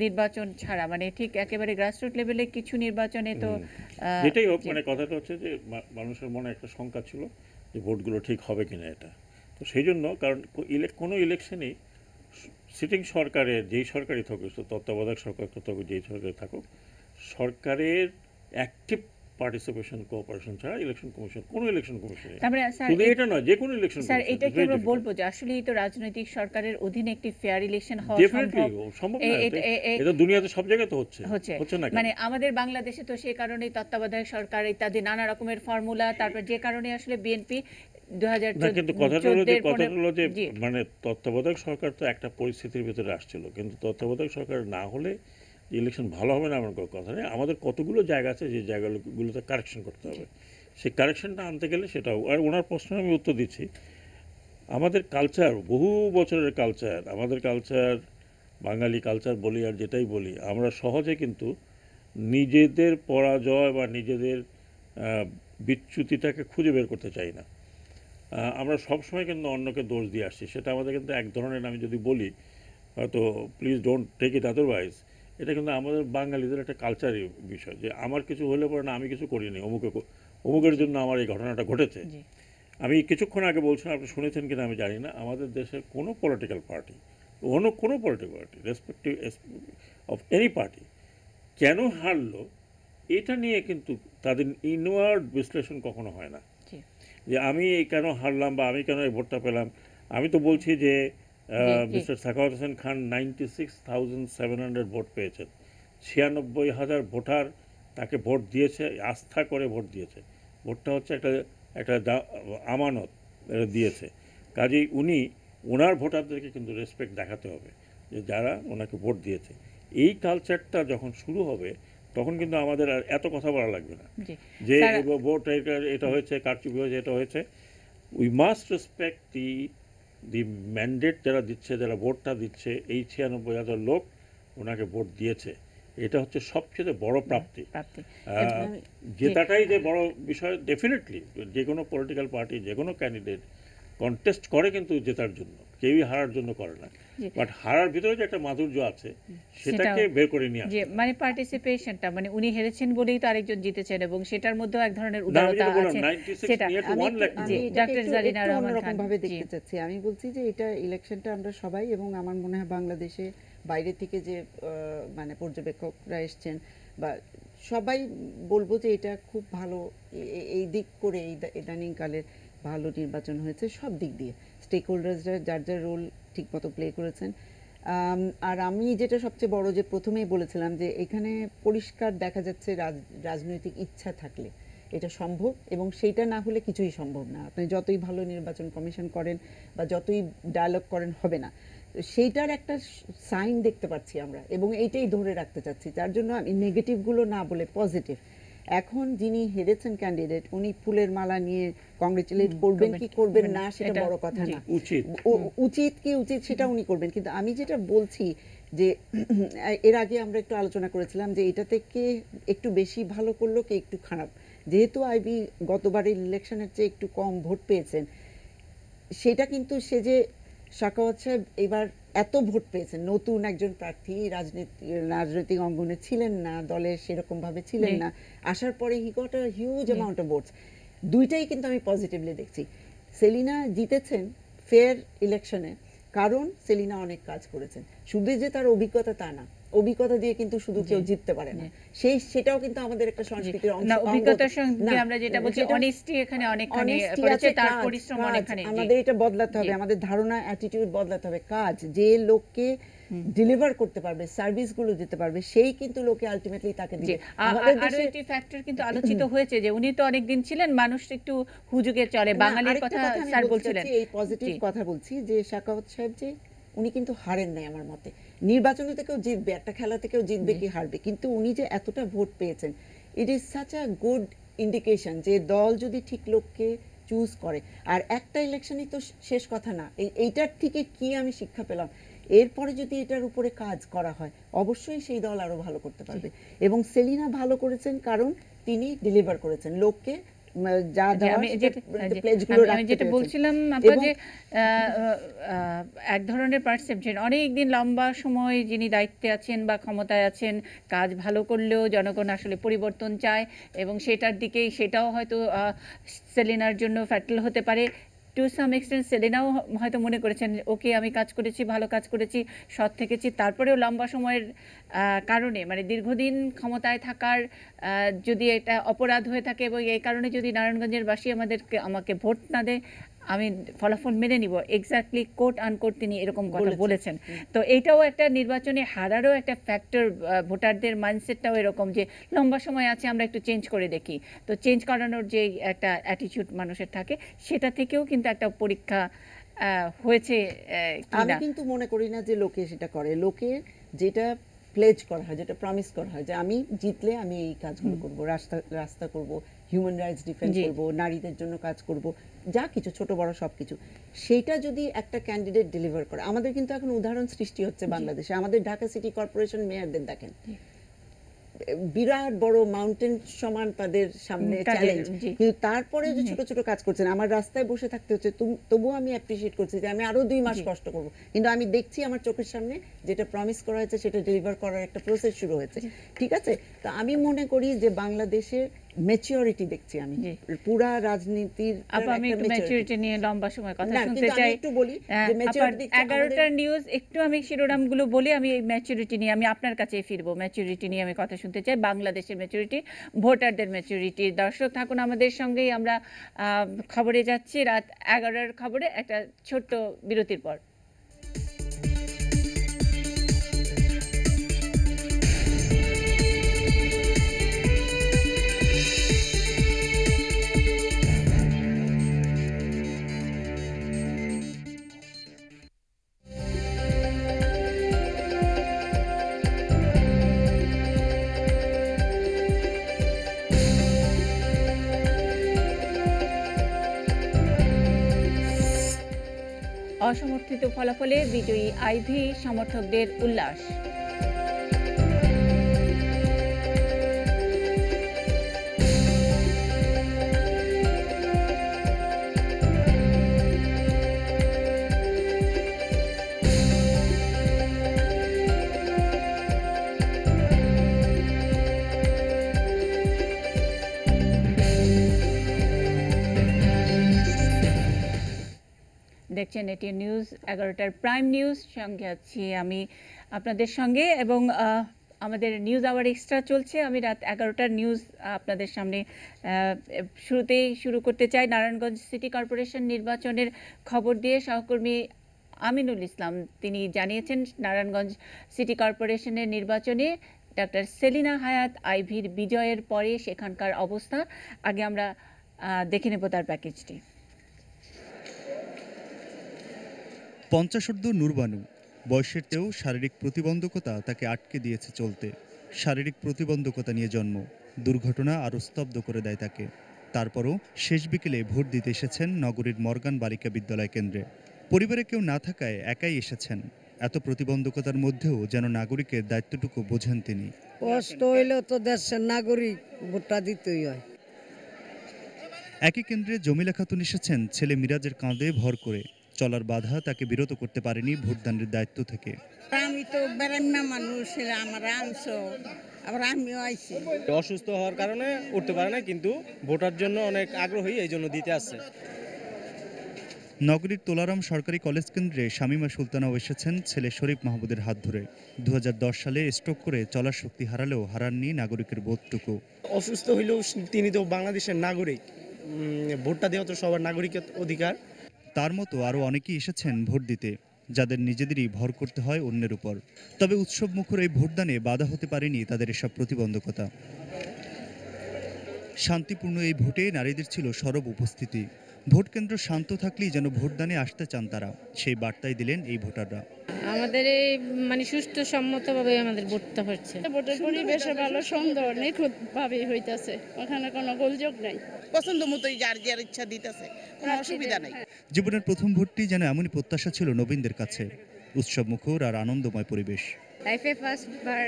নির্বাচন ছাড়া, মানে ঠিক একেবারে গ্রাসরুট লেভেলে কিছু নির্বাচনে তো যেটাই হোক, মানে কথাটা হচ্ছে যে মানুষের মনে একটা শঙ্কা ছিল যে ভোটগুলো ঠিক হবে কিনা এটা। তো সেই জন্য, কারণ কোনো ইলেকশনই সিটিং সরকারের, যেই সরকারই থাকুক, তত্ত্বাবধায়ক সরকার থাকুক, যেই সরকারই থাকুক, সরকারের অ্যাক্টিভ পার্টিসিপেশন, কোঅপারেশন ছাড়া ইলেকশন কমিশন, কোনো ইলেকশন কমিশনে, শুধু এটা নয়, যে কোনো ইলেকশন, স্যার এটা কি আমরা বলবো যে আসলেই তো রাজনৈতিক সরকারের অধীনে একটি ফেয়ার ইলেকশন হওয়া সম্ভব? এটা দুনিয়াতে সব জায়গায় তো হচ্ছে না, মানে আমাদের বাংলাদেশে তো সেই কারণে তত্ত্বাবধায়ক সরকার ইত্যাদি নানা রকমের ফর্মুলা, তারপর যে কারণে আসলে বিএনপি 2014 কিন্তু কথাটা হলো যে মানে তত্ত্বাবধায়ক সরকার তো একটা পরিস্থিতির ভিতরে আসছিল, কিন্তু তত্ত্বাবধায়ক সরকার না হলে ইলেকশন ভালো হবে না এমন কোনো কথা নেই। আমাদের কতগুলো জায়গা আছে যে জায়গাগুলোতে কারেকশন করতে হবে, সেই কারেকশনটা আনতে গেলে সেটাও। আর ওনার প্রশ্নে আমি উত্তর দিচ্ছি, আমাদের কালচার, বহু বছরের কালচার, আমাদের কালচার, বাঙালি কালচার বলি আর যেটাই বলি, আমরা সহজে কিন্তু নিজেদের পরাজয় বা নিজেদের বিচ্যুতিটাকে খুঁজে বের করতে চাই না। আমরা সবসময় কিন্তু অন্যকে দোষ দিয়ে আসছি, সেটা আমাদের কিন্তু এক ধরনের, আমি যদি বলি হয়তো, please don't take it otherwise, এটা কিন্তু আমাদের বাঙালিদের একটা কালচারই বিষয়, যে আমার কিছু হলে পরে না আমি কিছু করিনি, অমুকের জন্য আমার এই ঘটনাটা ঘটেছে। আমি কিছুক্ষণ আগে বলছিলাম, আপনি শুনেছেন কিনা আমি জানি না, আমাদের দেশের কোনো পলিটিক্যাল পার্টি, কোনো political party, respective of any party, কেন হারলো এটা নিয়ে কিন্তু তাদের ইনওয়ার্ড বিশ্লেষণ কখনো হয় না, যে আমি কেন হারলাম বা আমি কেন এই ভোটটা পেলাম। আমি তো বলছি যে মিস্টার সাখাওয়াত হোসেন খান 96,700 ভোট পেয়েছেন, 96,000 ভোটার তাকে ভোট দিয়েছে, আস্থা করে ভোট দিয়েছে। ভোটটা হচ্ছে একটা আমানত দিয়েছে, কাজেই ওনার ভোটারদেরকে কিন্তু রেসপেক্ট দেখাতে হবে, যে যারা ওনাকে ভোট দিয়েছে। এই কালচারটা যখন শুরু হবে তখন কিন্তু আমাদের আর এত কথা বলা লাগবে না যে ভোট এটা হয়েছে, কারচুপি হয়েছে, এটা হয়েছে। We must respect the mandate যারা দিচ্ছে, যারা ভোটটা দিচ্ছে, এই 96,000 লোক ওনাকে ভোট দিয়েছে, এটা হচ্ছে সবচেয়ে বড় প্রাপ্তি। জেতাটাই যে বড় বিষয়। ডেফিনেটলি যে কোনো পলিটিক্যাল পার্টি, যে কোনো ক্যান্ডিডেট কন্টেস্ট করে কিন্তু জেতার জন্য, কেউই হারার জন্য করে না, বাট হারার ভিতরে যে একটা মাধুর্য আছে সেটাকে বের করে নিয়ে আসে, মানে পার্টিসিপেশনটা, মানে উনি হেরেছেন বলেই তো আরেকজন জিতেছেন, এবং সেটার মধ্যেও এক ধরনের উদারতা আছে। সেটা ডক্টর জারিনা রহমান খান ভাবে দেখতে চাচ্ছি। আমি বলছি যে এটা ইলেকশনটা আমরা সবাই, এবং আমার মনে হয় বাংলাদেশে বাইরে থেকে যে মানে পর্যবেক্ষকরা এসছেন বা সবাই বলবো যে এটা খুব ভালো এই দিক করে ইদানিং কালের ভালো নির্বাচন হয়েছে সব দিক দিয়ে। স্টেক হোল্ডার্সরা যার যার রোল ঠিকমতো প্লে করেছেন। আর আমি যেটা সবচেয়ে বড় যে প্রথমেই বলেছিলাম যে এখানে পরিষ্কার দেখা যাচ্ছে রাজনৈতিক ইচ্ছা থাকলে এটা সম্ভব, এবং সেইটা না হলে কিছুই সম্ভব না। আপনি যতই ভালো নির্বাচন কমিশন করেন বা যতই ডায়ালগ করেন হবে না। সেইটার একটা সাইন দেখতে পাচ্ছি আমরা, এবং এইটাই ধরে রাখতে চাচ্ছি। যার জন্য আমি নেগেটিভগুলো না বলে পজিটিভ। এখন যিনি হেরেছেন ক্যান্ডিডেট, উনি ফুলের মালা নিয়ে কংগ্রেচুলেট করবেন কি করবেন না সেটা বড় কথা না, উচিত কি উচিত সেটা উনি করবেন। কিন্তু আমি যেটা বলছি যে এর আগে আমরা একটু আলোচনা করেছিলাম যে এটা থেকে একটু বেশি ভালো করলো কি একটু খারাপ। যেহেতু আইবি গতবারের ইলেকশনের চেয়ে একটু কম ভোট পেয়েছেন, সেটা কিন্তু সে যে শাখাওয়াত সাহেব এবার এত ভোট পেয়েছেন, নতুন একজন প্রার্থী, রাজনৈতিক অঙ্গনে ছিলেন না, দলে সেরকম ভাবে ছিলেন না, আসার পরে he got a huge amount of votes. দুইটাই কিন্তু আমি পজিটিভলি দেখছি। সেলিনা জিতেছেন ফেয়ার ইলেকশনে, কারণ সেলিনা অনেক কাজ করেছেন। শুধু যে তার অভিজ্ঞতা তা না, অভিজ্ঞতা দিয়ে কিন্তু শুধু কেউ জিততে পারে না, সেটাও কিন্তু আমাদের একটা সংস্কৃতির অংশ। অভিজ্ঞতার সঙ্গে আমরা যেটা বলছি অনেস্টি এখানে অনেকখানি করেছে, তার পরিশ্রম অনেকখানি। আমাদের এটা বদলাতে হবে, আমাদের ধারণা অ্যাটিটিউড বদলাতে হবে। কাজ যে লোককে ডেলিভার করতে পারবে, সার্ভিসগুলো দিতে পারবে, সেই কিন্তু লোকে আলটিমেটলি তাকে দিবে। আরো একটি ফ্যাক্টর কিন্তু আলোচিত হয়েছে যে উনি তো অনেকদিন ছিলেন, মানুষ একটু হুজুগে চলে, বাঙালির কথা স্যার বলছিলেন। এই পজিটিভ কথা বলছি যে শাখাওয়াত সাহেব যে উনি কিন্তু হারেন নাই আমার মতে। নির্বাচনে থেকেও জিতবে, একটা খেলা থেকেও জিতবে কি হারবে, কিন্তু উনি যে এতটা ভোট পেয়েছেন, it is such a good indication যে দল যদি ঠিক লোককে চুজ করে। আর একটা ইলেকশনই তো শেষ কথা না, এইটার থেকে কি আমি শিক্ষা পেলাম, এরপরে যদি এটার উপরে কাজ করা হয় অবশ্যই সেই দল আরো ভালো করতে পারবে। এবং সেলিনা ভালো করেছেন কারণ তিনি ডেলিভার করেছেন লোককে যা আমি যেটা বলছিলাম যে এক ধরনের পারসেপশন, অনেকদিন লম্বা সময় যিনি দায়িত্বে আছেন বা ক্ষমতায় আছেন, কাজ ভালো করলেও জনগণ আসলে পরিবর্তন চায়, এবং সেটার দিকেই সেটাও হয়তো সেলিনার জন্য ফ্যাটাল হতে পারে। টু সাম এক্সটেন্ট সেলিনাও হয়তো মনে করেছেন ওকে আমি কাজ করেছি, ভালো কাজ করেছি, সৎ থেকেছি, তারপরেও লম্বা সময়ের কারণে মানে দীর্ঘদিন ক্ষমতায় থাকার যদি এটা অপরাধ হয়ে থাকে এবং এই কারণে যদি নারায়ণগঞ্জের বাসী আমাকে ভোট না দেয়, আমি ফলাফল মেনে নিব, এক্স্যাক্টলি কোট আনকোট তিনি এরকম কথা বলেছেন। তো এইটাও একটা নির্বাচনে হারারও একটা ফ্যাক্টর, ভোটারদের মাইন্ডসেটটাও এরকম যে লম্বা সময় আছে আমরা একটু চেঞ্জ করে দেখি। তো চেঞ্জ করানোর যে একটা অ্যাটিটিউড মানুষের থাকে, সেটা থেকেও কিন্তু একটা পরীক্ষা হয়েছে। আমি কিন্তু মনে করি না যে লোকে সেটা করে, লোকে যেটা প্লেজ করা হয়, যেটা প্রমিস করা হয় যে আমি জিতলে আমি এই কাজগুলো করব, রাস্তা করব, হিউম্যান রাইটস ডিফেন্ড করব, নারীদের জন্য কাজ করব, যা কিছু ছোট বড় সব কিছু, সেইটা যদি একটা ক্যান্ডিডেট ডেলিভার করে। আমাদের কিন্তু এখন উদাহরণ সৃষ্টি হচ্ছে বাংলাদেশে। আমাদের ঢাকা সিটি কর্পোরেশন মেয়রদের দেখেন, বিরাট বড় মাউন্টেন সমান তাদের সামনে চ্যালেঞ্জ, কিন্তু তারপরে যে ছোট ছোট কাজ করছেন, আমার রাস্তায় বসে থাকতে হচ্ছে, তবুও আমি অ্যাপ্রিশিয়েট করছি যে আমি আরো 2 মাস কষ্ট করব, কিন্তু আমি দেখছি আমার চোখের সামনে যেটা প্রমিস করা হয়েছে সেটা ডেলিভার করার একটা প্রসেস শুরু হয়েছে। ঠিক আছে, তো আমি মনে করি যে বাংলাদেশের ম্যাচিউরিটি দেখছি আমি পুরা রাজনীতির। আমি একটু ম্যাচিউরিটি নিয়ে লম্বা সময় কথা শুনতে চাই। একটু বলি যে ম্যাচিউরিটি 11টার নিউজ একটু আমি শিরোনামগুলো বলি, আমি এই ম্যাচিউরিটি নিয়ে আমি আপনার কাছে ফিরবো। ম্যাচিউরিটি নিয়ে আমি কথা শুনতে চাই, বাংলাদেশের ম্যাচিউরিটি, ভোটারদের ম্যাচিউরিটি। দর্শক থাকুন আমাদের সঙ্গেই, আমরা খবরে যাচ্ছি, রাত 11টার খবরে একটা ছোট্ট বিরতির পর। অসমর্থিত ফলাফলে বিজয়ী আইভি সমর্থকদের উল্লাস। দেখছেন এটি নিউজ 11টার প্রাইম নিউজ, সঙ্গে আছি আমি আপনাদের সঙ্গে এবং আমাদের নিউজ আওয়ার এক্সট্রা চলছে। আমি রাত 11টার নিউজ আপনাদের সামনে শুরুতেই শুরু করতে চাই নারায়ণগঞ্জ সিটি কর্পোরেশন নির্বাচনের খবর দিয়ে। সহকর্মী আমিনুল ইসলাম তিনি জানিয়েছেন নারায়ণগঞ্জ সিটি কর্পোরেশনের নির্বাচনে ডক্টর সেলিনা হায়াৎ আইভীর বিজয়ের পরে সেখানকার অবস্থা। আগে আমরা দেখে নেব তার প্যাকেজটি। 50 নূরবানু বয়সের চেয়েও শারীরিক প্রতিবন্ধকতা তাকে আটকে দিয়েছে চলতে। শারীরিক প্রতিবন্ধকতা নিয়ে জন্ম, দুর্ঘটনা আরও স্তব্ধ করে দেয় তাকে। তারপরও শেষ বিকেলে ভোট দিতে এসেছেন নগরীর মর্গান বালিকা বিদ্যালয় কেন্দ্রে। পরিবারে কেউ না থাকায় একাই এসেছেন। এত প্রতিবন্ধকতার মধ্যেও যেন নাগরিকের দায়িত্বটুকু বোঝেন তিনি। কষ্ট হইলেও তো দেশের নাগরিক, ভোটটা দিতেই হয়। একই কেন্দ্রে জমিলা খাতুন এসেছেন ছেলে মিরাজের কাঁধে ভর করে। চলার বাধা তাকে বিরত করতে পারেনি ভোটদানের দায়িত্ব থেকে। আমি তো বেড়ান্না মানুষ, আমার আনছো, আবার আমিও আইছি। অসুস্থ হওয়ার কারণে উঠতে পারে না, কিন্তু ভোটার জন্য অনেক আগ্রহী, এই জন্য দিতে আসছে। নগরীর তোলারাম সরকারি কলেজ কেন্দ্রে শামীমা সুলতানাও এসেছেন ছেলে শরীফ মাহমুদের হাত ধরে। 2010 সালে স্ট্রোক করে চলার শক্তি হারালেও হারাননি নাগরিকের বোধটুকু। অসুস্থ হইলেও তিনি তো বাংলাদেশের নাগরিক, ভোটটা দেওয়া তো সবার নাগরিকের অধিকার। তার মতো আরও অনেকেই এসেছেন ভোট দিতে, যাদের নিজেদেরই ভর করতে হয় অন্যের উপর। তবে উৎসব মুখর এই ভোটদানে বাধা হতে পারেনি তাদের এসব প্রতিবন্ধকতা। শান্তিপূর্ণ এই ভোটে নারীদের ছিল সরব উপস্থিতি। ভোট কেন্দ্র শান্ত থাকলেই যেন ভোটদানে আসতে চান তারা, সেই বার্তাই দিলেন এই ভোটাররা। আমাদের এই সুষ্ঠু সম্মতভাবে আমাদের ভোটটা হচ্ছে। ভোটের পরিবেশ ভালো, সুন্দর, নিখুঁতভাবে হইতাছে, ওখানে কোনো গোলযোগ নাই। পছন্দ মতোই যার যার ইচ্ছা দিতেছে, কোনো অসুবিধা নাই। জীবনের প্রথম ভোটটি যেন এমনই প্রত্যাশা ছিল নবীনদের কাছে। উৎসব মুখর আর আনন্দময় পরিবেশ। লাইফে ফার্স্টবার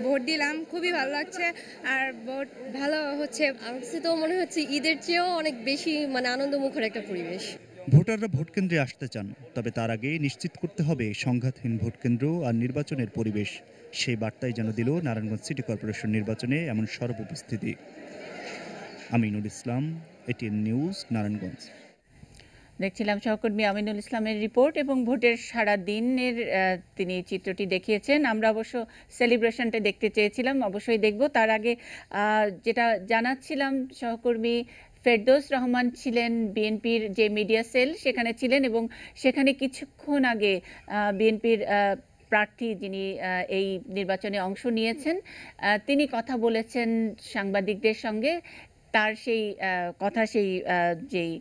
ভোট দিলাম, খুবই ভালো লাগছে। আর ভোট ভালো হচ্ছে, আমার কাছে তো মনে হচ্ছে ঈদের চেয়েও অনেক বেশি আনন্দমুখর একটা পরিবেশ। ভোটাররা ভোট কেন্দ্রে আসতে চান, তবে তার আগে নিশ্চিত করতে হবে সংঘাতহীন ভোট কেন্দ্র আর নির্বাচনের পরিবেশ। সেই বার্তাই যেন দিল নারায়ণগঞ্জ সিটি কর্পোরেশন নির্বাচনে এমন সরব উপস্থিতি। Aminul Islam, ATN news, Narayanganj. দেখছিলাম সহকর্মী আমিনুল ইসলামের রিপোর্ট এবং ভোটের সারা দিনের তিনি চিত্রটি দেখিয়েছেন। আমরা অবশ্য সেলিব্রেশনটা দেখতে চেয়েছিলাম, অবশ্যই দেখব। তার আগে যেটা জানাচ্ছিলাম, সহকর্মী ফেরদৌস রহমান ছিলেন বিএনপির যে মিডিয়া সেল, সেখানে ছিলেন এবং সেখানে কিছুক্ষণ আগে বিএনপির প্রার্থী যিনি এই নির্বাচনে অংশ নিয়েছেন তিনি কথা বলেছেন সাংবাদিকদের সঙ্গে। তার সেই কথা, সেই যেই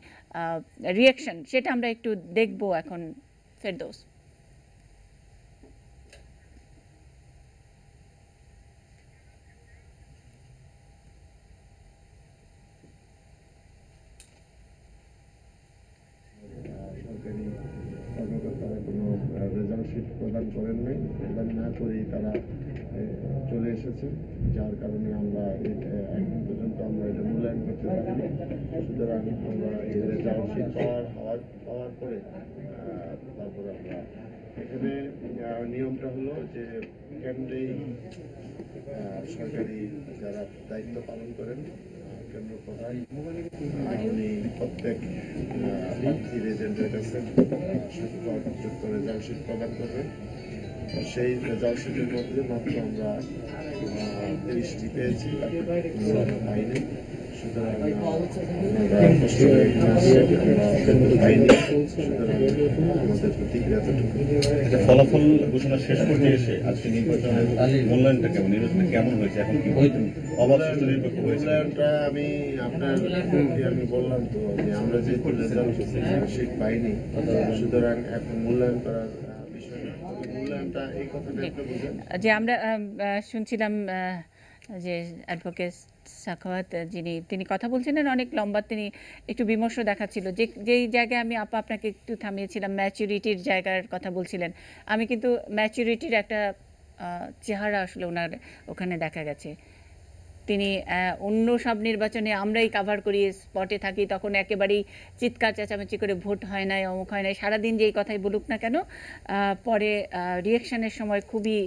রিয়াকশন, সেটা আমরা একটু দেখব এখন। ফেরদৌস। সরকারি কর্মকর্তারা কোনো রেজাল্ট শিট প্রদান করেন নাই, প্রদান না করেই তারা চলে এসেছেন, যার কারণে আমরা এখন পর্যন্ত আমরা এটা মূল্যায়ন করতে পারিনি। সুতরাং আমরা এই রেজাল্ট শিট পাওয়ার পরে তারপরে আমরা এখানে নিয়মটা হলো যে কেন্দ্রেই সরকারি যারা দায়িত্ব পালন করেন, কেন্দ্র প্রধান, উনি প্রত্যেক প্রার্থীর এজেন্টের কাছে যুক্ত রেজাল্ট শিট প্রদান করবেন। সেই রেজাল্ট শিটের মধ্যে মাত্র আমরা 30টি পেয়েছি, পাইনি। সুতরাং আমাদের প্রতিক্রিয়া ফলাফল ঘোষণা শেষ পর্যায়ে এসে আজকে নির্বাচনের মূল্যায়নটা কেমন, নির্বাচনটা কেমন হয়েছে, এখন কি মূল্যায়নটা আমি বললাম তো যে আমরা যেহেতু রেজাল্ট শিট পাইনি, সুতরাং এখন মূল্যায়ন করার বিষয় না। মূল্যায়নটা এই কথাটা একটু বুঝেন যে আমরা শুনছিলাম যে অ্যাডভোকেট সাখাওয়াত তিনি কথা বলছিলেন অনেক লম্বা, তিনি একটু বিমর্ষ দেখাচ্ছিল। যেই জায়গায় আমি আপনাকে একটু থামিয়েছিলাম, ম্যাচুরিটির জায়গার কথা বলছিলেন, আমি কিন্তু ম্যাচুরিটির একটা চেহারা আসলে ওনার ওখানে দেখা গেছে। তিনি অন্য সব নির্বাচনে আমরাই কাভার করি, স্পটে থাকি, তখন একেবারেই চিৎকার চেঁচামেচি করে ভোট হয় নাই, অমুক হয় নাই, সারাদিন যেই কথাই বলুক না কেন, পরে রিয়াকশনের সময় খুবই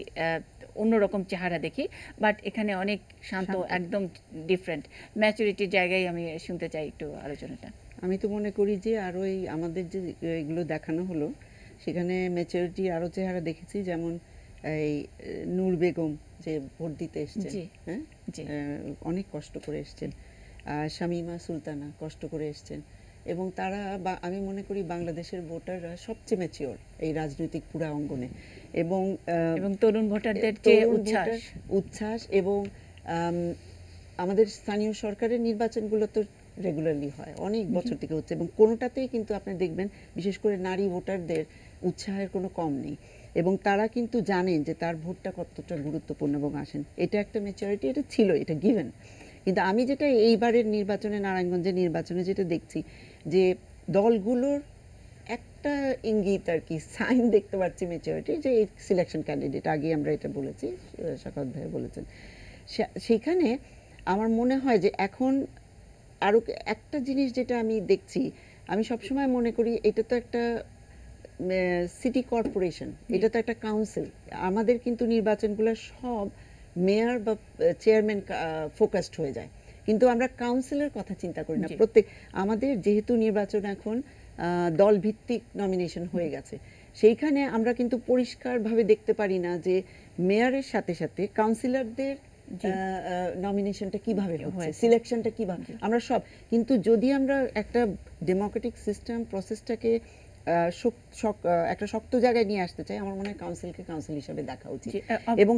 অন্যরকম চেহারা দেখি। বাট এখানে অনেক শান্ত, একদম ডিফারেন্ট ম্যাচুরিটির জায়গায় আমি শুনতে চাই একটু আলোচনাটা। আমি তো মনে করি যে আরও আমাদের যে এগুলো দেখানো হলো, সেখানে ম্যাচুরিটি আরও চেহারা দেখেছি। যেমন এই নূর বেগম যে ভোট দিতে এসছেন, জি, হ্যাঁ জি। অনেক কষ্ট করে এসছেন, শামীমা সুলতানা কষ্ট করে এসছেন, এবং তারা আমি মনে করি বাংলাদেশের ভোটাররা সবচেয়ে ম্যাচিওর এই রাজনৈতিক পুরা অঙ্গনে, এবং তরুণ ভোটারদের যে উচ্ছ্বাস এবং আমাদের স্থানীয় সরকারের নির্বাচনগুলো তো রেগুলারলি হয়, অনেক বছর থেকে হচ্ছে, এবং কোনোটাতেই কিন্তু আপনি দেখবেন বিশেষ করে নারী ভোটারদের উৎসাহের কোনো কম নেই, এবং তারা কিন্তু জানেন যে তার ভোটটা কতটা গুরুত্বপূর্ণ এবং আসেন, এটা একটা ম্যাচুরিটি, এটা ছিল, এটা গিভেন। কিন্তু আমি যেটা এইবারের নির্বাচনে, নারায়ণগঞ্জের নির্বাচনে যেটা দেখছি, যে দলগুলোর একটা ইঙ্গিত আর কি, সাইন দেখতে পাচ্ছি ম্যাচুরিটি, যে এই সিলেকশন ক্যান্ডিডেট, আগে আমরা এটা বলেছি, শাকাত ভাই বলেছেন, সেখানে আমার মনে হয় যে এখন আরও একটা জিনিস যেটা আমি দেখছি, আমি সবসময় মনে করি এটা তো একটা সিটি কর্পোরেশন, এটা তো একটা কাউন্সিল, আমাদের কিন্তু নির্বাচনগুলো সব মেয়র বা চেয়ারম্যান ফোকাসড হয়ে যায়, কিন্তু আমরা কাউন্সিলের কথা চিন্তা করি না। প্রত্যেক আমাদের যেহেতু নির্বাচন এখন দলভিত্তিক নমিনেশন হয়ে গেছে, সেইখানে আমরা কিন্তু পরিষ্কারভাবে দেখতে পারি না যে মেয়রের সাথে সাথে কাউন্সিলরদের নমিনেশনটা কিভাবে হচ্ছে, সিলেকশনটা কিভাবে, আমরা সব কিন্তু যদি আমরা একটা ডেমোক্রেটিক সিস্টেম প্রসেসটাকে একটা শক্ত জায়গায় নিয়ে আসতে চাই, আমার মনে হয় কাউন্সিলকে কাউন্সিল হিসেবে দেখা উচিত, এবং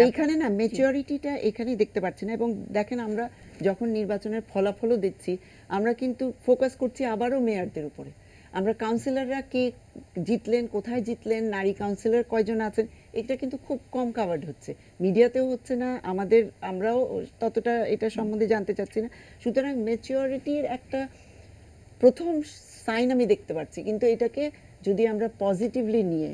এইখানে না ম্যাচুরিটিটা এখানেই দেখতে পাচ্ছি না। এবং দেখেন, আমরা যখন নির্বাচনের ফলাফলও দেখছি, আমরা কিন্তু ফোকাস করছি আবারও মেয়রদের উপরে, আমরা কাউন্সিলররা কে জিতলেন, কোথায় জিতলেন, নারী কাউন্সিলর কয়জন আছেন, এটা কিন্তু খুব কম কাভার্ড হচ্ছে, মিডিয়াতেও হচ্ছে না, আমরাও ততটা এটা সম্বন্ধে জানতে চাচ্ছি না। সুতরাং ম্যাচুরিটির একটা প্রথম সাইন আমি দেখতে পাচ্ছি, কিন্তু এটাকে যদি আমরা পজিটিভলি নিয়ে,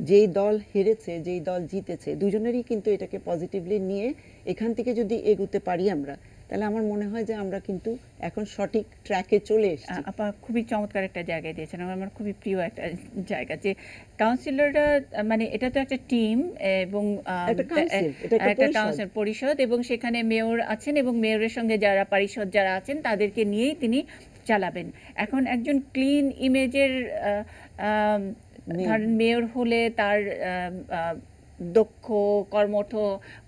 যেই দল হেরেছে যেই দল জিতেছে, দুজনেরই কিন্তু এটাকে পজিটিভলি নিয়ে এখান থেকে যদি এগোতে পারি আমরা, তাহলে আমার মনে হয় যে আমরা কিন্তু এখন সঠিক ট্র্যাকে চলে এসেছি। আপা খুবই চমৎকার একটা জায়গায় দিয়েছেন, আমার খুবই প্রিয় একটা জায়গা, যে কাউন্সিলররা মানে এটা তো একটা টিম এবং একটা কাউন্সিল পরিষদ, এবং সেখানে মেয়র আছেন এবং মেয়রের সঙ্গে যারা পরিষদ যারা আছেন তাদেরকে নিয়েই তিনি চালাবেন। এখন একজন ক্লিন ইমেজের ধরেন মেয়র হলে তার দক্ষ কর্মঠ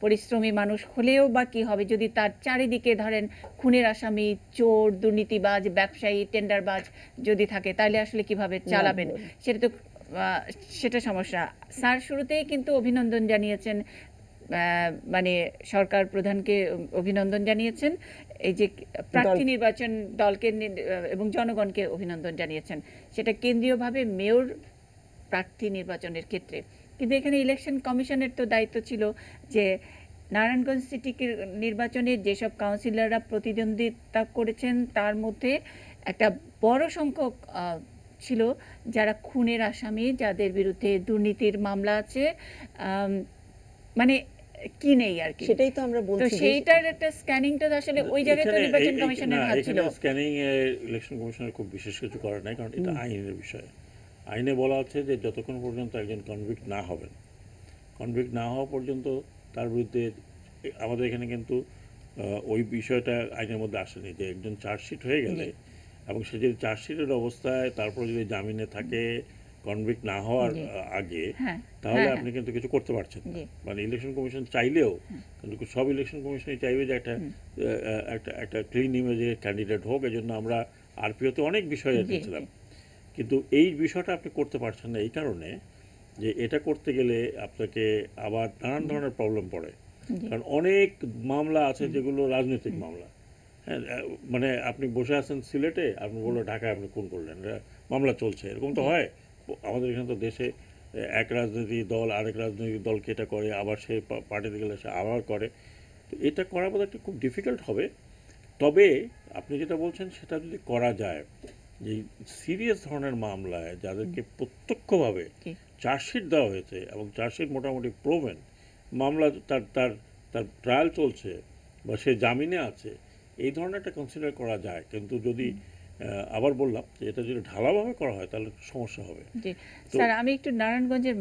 পরিশ্রমী মানুষ হলেও বা কি হবে যদি তার চারিদিকে ধরেন খুনের আসামি, চোর, দুর্নীতিবাজ, ব্যবসায়ী, টেন্ডারবাজ যদি থাকে, তাহলে আসলে কিভাবে চালাবেন, সেটা সমস্যা। স্যার শুরুতেই কিন্তু অভিনন্দন জানিয়েছেন, মানে সরকার প্রধানকে অভিনন্দন জানিয়েছেন, এই যে প্রার্থী নির্বাচন দলকে এবং জনগণকে অভিনন্দন জানিয়েছেন, সেটা কেন্দ্রীয়ভাবে মেয়র প্রার্থী নির্বাচনের ক্ষেত্রে। কিন্তু এখানে ইলেকশন কমিশনের তো দায়িত্ব ছিল যে নারায়ণগঞ্জ সিটি নির্বাচনে যেসব কাউন্সিলররা প্রতিদ্বন্দ্বিতা করেছেন তার মধ্যে একটা বড় সংখ্যক ছিল যারা খুনের আসামি, যাদের বিরুদ্ধে দুর্নীতির মামলা আছে, মানে কি নেই আর কি, সেটাই তো আমরা বলছি। তো সেইটার একটা স্ক্যানিংটা আসলে ওই জায়গায় তো নির্বাচন কমিশনের হাত ছিল। স্ক্যানিং এ ইলেকশন কমিশনের খুব বিশেষ কিছু করার নাই, কারণ এটা আইনের বিষয়। আইনে বলা আছে যে যতক্ষণ পর্যন্ত একজন কনভিক্ট না হবেন, কনভিক্ট না হওয়া পর্যন্ত তার বিরুদ্ধে, আমাদের এখানে কিন্তু ওই বিষয়টা আইনের মধ্যে আসেনি, যে একজন চার্জশিট হয়ে গেলে এবং সে যদি চার্জশিটের অবস্থায় তারপর যদি জামিনে থাকে কনভিক্ট না হওয়ার আগে, তাহলে আপনি কিন্তু কিছু করতে পারছেন না। মানে ইলেকশন কমিশন চাইলেও, কিন্তু সব ইলেকশন কমিশনই চাইবে যে একটা ক্লিন ইমেজের ক্যান্ডিডেট হোক, এই জন্য আমরা আরপিওতে অনেক বিষয় দিয়েছিলাম, কিন্তু এই বিষয়টা আপনি করতে পারছেন না এই কারণে যে এটা করতে গেলে আপনাকে আবার নানান ধরনের প্রবলেম পড়ে, কারণ অনেক মামলা আছে যেগুলো রাজনৈতিক মামলা। হ্যাঁ, মানে আপনি বসে আছেন সিলেটে, আপনি বললো ঢাকায় আপনি খুন করলেন, মামলা চলছে, এরকম তো হয় আমাদের এখানে। তো দেশে এক রাজনৈতিক দল আরেক রাজনৈতিক দলকে এটা করে, আবার সে পার্টিতে গেলে সে আবার করে, তো এটা করা বোধ একটা খুব ডিফিকাল্ট হবে। তবে আপনি যেটা বলছেন সেটা যদি করা যায়, যে সিরিয়াস ধরনের মামলায় যাদেরকে প্রত্যক্ষভাবে চার্জশিট দেওয়া হয়েছে এবং চার্জশিট মোটামুটি প্রুভেন, মামলা তার তার তার ট্রায়াল চলছে বা সে জামিনে আছে, এই ধরনের একটা কনসিডার করা যায়। কিন্তু যদি আবার বললাম যে এটা যদি ঢালাভাবে করা হয় তাহলে সমস্যা হবে। স্যার, আমি একটু নারায়ণগঞ্জের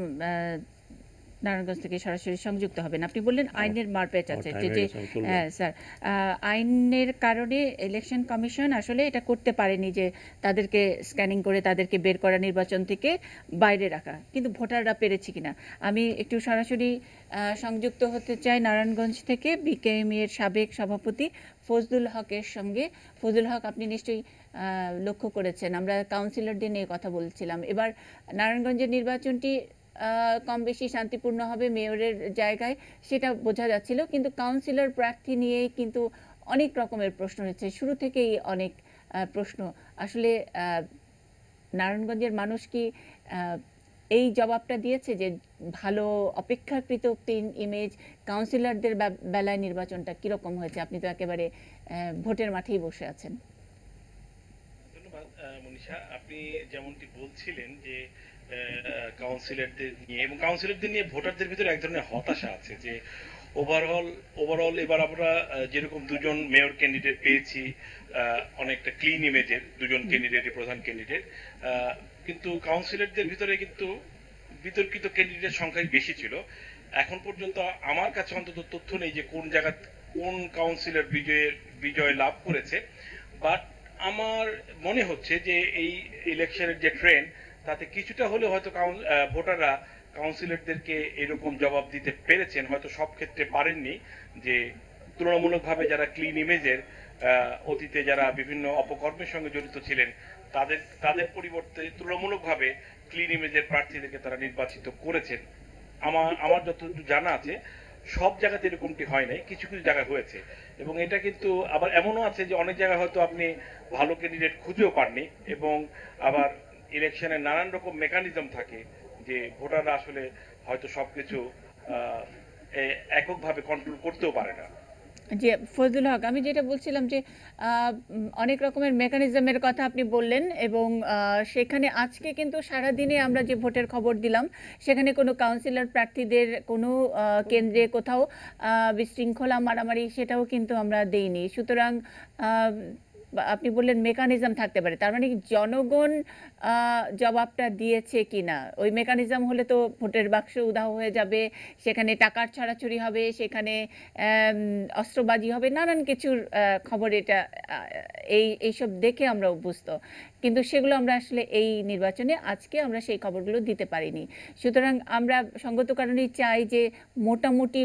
নারায়ণগঞ্জ থেকে সরাসরি সংযুক্ত হবেন। আপনি বললেন আইনের মারপ্যাচ আছে, যে হ্যাঁ স্যার, আইনের কারণে ইলেকশন কমিশন আসলে এটা করতে পারেনি যে তাদেরকে স্ক্যানিং করে তাদেরকে বের করা, নির্বাচন থেকে বাইরে রাখা, কিন্তু ভোটাররা পেরেছে কিনা। আমি একটু সরাসরি সংযুক্ত হতে চাই নারায়ণগঞ্জ থেকে বিকেএমই এর সাবেক সভাপতি ফজলুল হকের সঙ্গে। ফজলুল হক, আপনি নিশ্চয়ই লক্ষ্য করেছেন আমরা কাউন্সিলরদের নিয়ে কথা বলছিলাম। এবার নারায়ণগঞ্জের নির্বাচনটি কম বেশি শান্তিপূর্ণ হবে মেয়রের জায়গায়, সেটা বোঝা যাচ্ছিল, কিন্তু কাউন্সিলর প্রার্থী নিয়েই কিন্তু অনেক রকমের প্রশ্ন হচ্ছে, শুরু থেকেই অনেক প্রশ্ন। আসলে নারায়ণগঞ্জের মানুষ কি এই জবাবটা দিয়েছে যে ভালো অপেক্ষাকৃত ক্লিন ইমেজ কাউন্সিলরদের বেলায় নির্বাচনটা কিরকম হয়েছে? আপনি তো একেবারে ভোটের মাঠেই বসে আছেন। ধন্যবাদ মনীষা। আপনি যেমনটি বলছিলেন যে কাউন্সিলরদের নিয়ে এবং কাউন্সিলরদের নিয়ে ভোটারদের ভিতরে এক ধরনের হতাশা আছে যে ওভারঅল এবার আমরা যেরকম দুজন মেয়র ক্যান্ডিডেট পেয়েছি, অনেকটা ক্লিন ইমেজের দুজন ক্যান্ডিডেট, প্রধান ক্যান্ডিডেট, কিন্তু কাউন্সিলরদের ভিতরে কিন্তু বিতর্কিত ক্যান্ডিডেট সংখ্যাই বেশি ছিল। এখন পর্যন্ত আমার কাছে অন্তত তথ্য নেই যে কোন জায়গা কোন কাউন্সিলর বিজয় লাভ করেছে, বাট আমার মনে হচ্ছে যে এই ইলেকশনের যে ট্রেন্ড তাতে কিছুটা হলেও হয়তো ভোটাররা কাউন্সিলরদেরকে এরকম জবাব দিতে পেরেছেন, হয়তো সব ক্ষেত্রে পারেননি, যে তুলনামূলকভাবে যারা ক্লিন ইমেজের অতীতে যারা বিভিন্ন অপকর্মের সঙ্গে জড়িত ছিলেন তাদের পরিবর্তে তুলনামূলকভাবে ক্লিন ইমেজের প্রার্থীদেরকে তারা নির্বাচিত করেছেন। আমার যতটুকু জানা আছে সব জায়গাতে এরকমটি হয় নাই, কিছু কিছু জায়গায় হয়েছে। এবং এটা কিন্তু আবার এমনও আছে যে অনেক জায়গায় হয়তো আপনি ভালো ক্যান্ডিডেট খুঁজেও পাননি, এবং আবার ইলেকশনের নানান রকম মেকানিজম থাকে যে ভোটাররা আসলে হয়তো সবকিছু এককভাবে কন্ট্রোল করতেও পারে না। জি ফজলুল হক, আমি যেটা বলছিলাম যে অনেক রকমের মেকানিজমের কথা আপনি বললেন, এবং সেখানে আজকে কিন্তু সারাদিনে আমরা যে ভোটের খবর দিলাম সেখানে কোনো কাউন্সিলর প্রার্থীদের কোনো কেন্দ্রে কোথাও বিশৃঙ্খলা মারামারি সেটাও কিন্তু আমরা দেইনি। সুতরাং আপনি বললেন মেকানিজম থাকতে পারে, তার মানে জনগণ জবাবটা দিয়েছে কিনা। ওই মেকানিজম হলে তো ভোটের বাক্স উধাও হয়ে যাবে, সেখানে টাকার ছড়াছড়ি হবে, সেখানে অস্ত্রবাজি হবে, নানান কিছুর খবর, এটা এইসব দেখে আমরা অভ্যস্ত, কিন্তু সেগুলো আমরা আসলে এই নির্বাচনে আজকে আমরা সেই খবরগুলো দিতে পারিনি। সুতরাং আমরা সঙ্গত কারণেই চাই যে মোটামুটি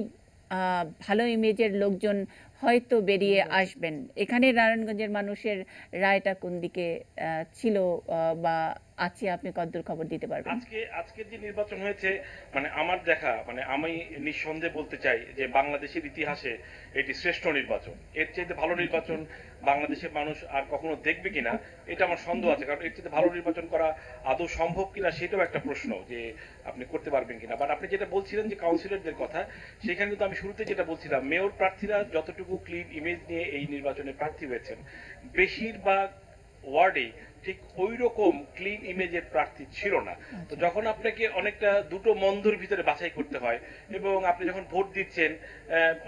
ভালো ইমেজের লোকজন হয়তো বেরিয়ে আসবেন। এখানে নারায়ণগঞ্জের মানুষের রায়টা কোন দিকে ছিল বা আছে, আপনি কতদূর খবর দিতে পারবেন? আজকের যে নির্বাচন হয়েছে, মানে আমার দেখা, মানে আমি নিঃসন্দেহে বলতে চাই যে বাংলাদেশের ইতিহাসে এটি শ্রেষ্ঠ নির্বাচন। এর চাইতে ভালো নির্বাচন বাংলাদেশের মানুষ আর কখনো দেখবে কিনা এটা আমার সন্দেহ আছে, কারণ এর চাইতে ভালো নির্বাচন করা আদৌ সম্ভব কিনা সেটাও একটা প্রশ্ন যে আপনি করতে পারবেন কিনা। বাট আপনি যেটা বলছিলেন যে কাউন্সিলরদের কথা, সেখানে কিন্তু আমি শুরুতে যেটা বলছিলাম, মেয়র প্রার্থীরা যতটুকু ক্লিন ইমেজ নিয়ে এই নির্বাচনে প্রার্থী হয়েছেন, বেশিরভাগ ওয়ার্ডে ঠিক ওই রকম ক্লিন ইমেজের প্রার্থী ছিল না। তো যখন আপনাকে অনেকটা দুটো মন্দর ভিতরে বাছাই করতে হয়, এবং আপনি যখন ভোট দিচ্ছেন,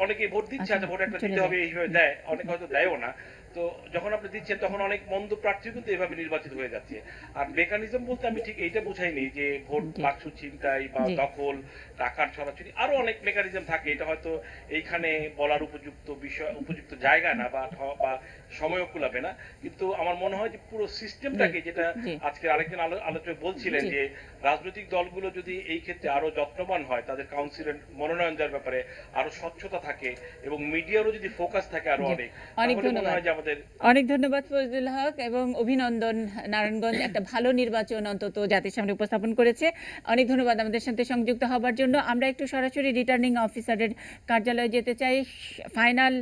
অনেকেই ভোট দিচ্ছে, আচ্ছা ভোট একটা দিতে হবে এইভাবে দেয়, অনেকে হয়তো দেয়ও না। তো যখন আপনি দিচ্ছেন তখন অনেক মন্দ প্রার্থী কিন্তু এভাবে নির্বাচিত হয়ে যাচ্ছে। আর মেকানিজম বলতে আমি ঠিক এইটা বুঝাইনি যে ভোট বাক্স ছিনতাই বা দখল, টাকার ছড়াছড়ি, আরো অনেক মেকানিজম থাকে, এটা হয়তো এইখানে বলার উপযুক্ত বিষয়, উপযুক্ত জায়গা না বা সময়ও কুলাবে না। কিন্তু আমার মনে হয় যে পুরো সিস্টেমটাকে, যেটা আজকে আরেকজন আলোচক বলছিলেন যে রাজনৈতিক দলগুলো যদি এই ক্ষেত্রে আরো যত্নবান হয়, তাদের কাউন্সিলর মনোনয়ন দেওয়ার ব্যাপারে আরো স্বচ্ছতা থাকে, এবং মিডিয়ারও যদি ফোকাস থাকে আরো অনেক অনেক ধন্যবাদ ফজলুল হক, এবং অভিনন্দন। নারায়ণগঞ্জ একটা ভালো নির্বাচন অন্তত জাতির সামনে উপস্থাপন করেছে। অনেক ধন্যবাদ আমাদের সাথে সংযুক্ত হবার জন্য। আমরা একটু সরাসরি রিটার্নিং অফিসারের কার্যালয়ে যেতে চাই। ফাইনাল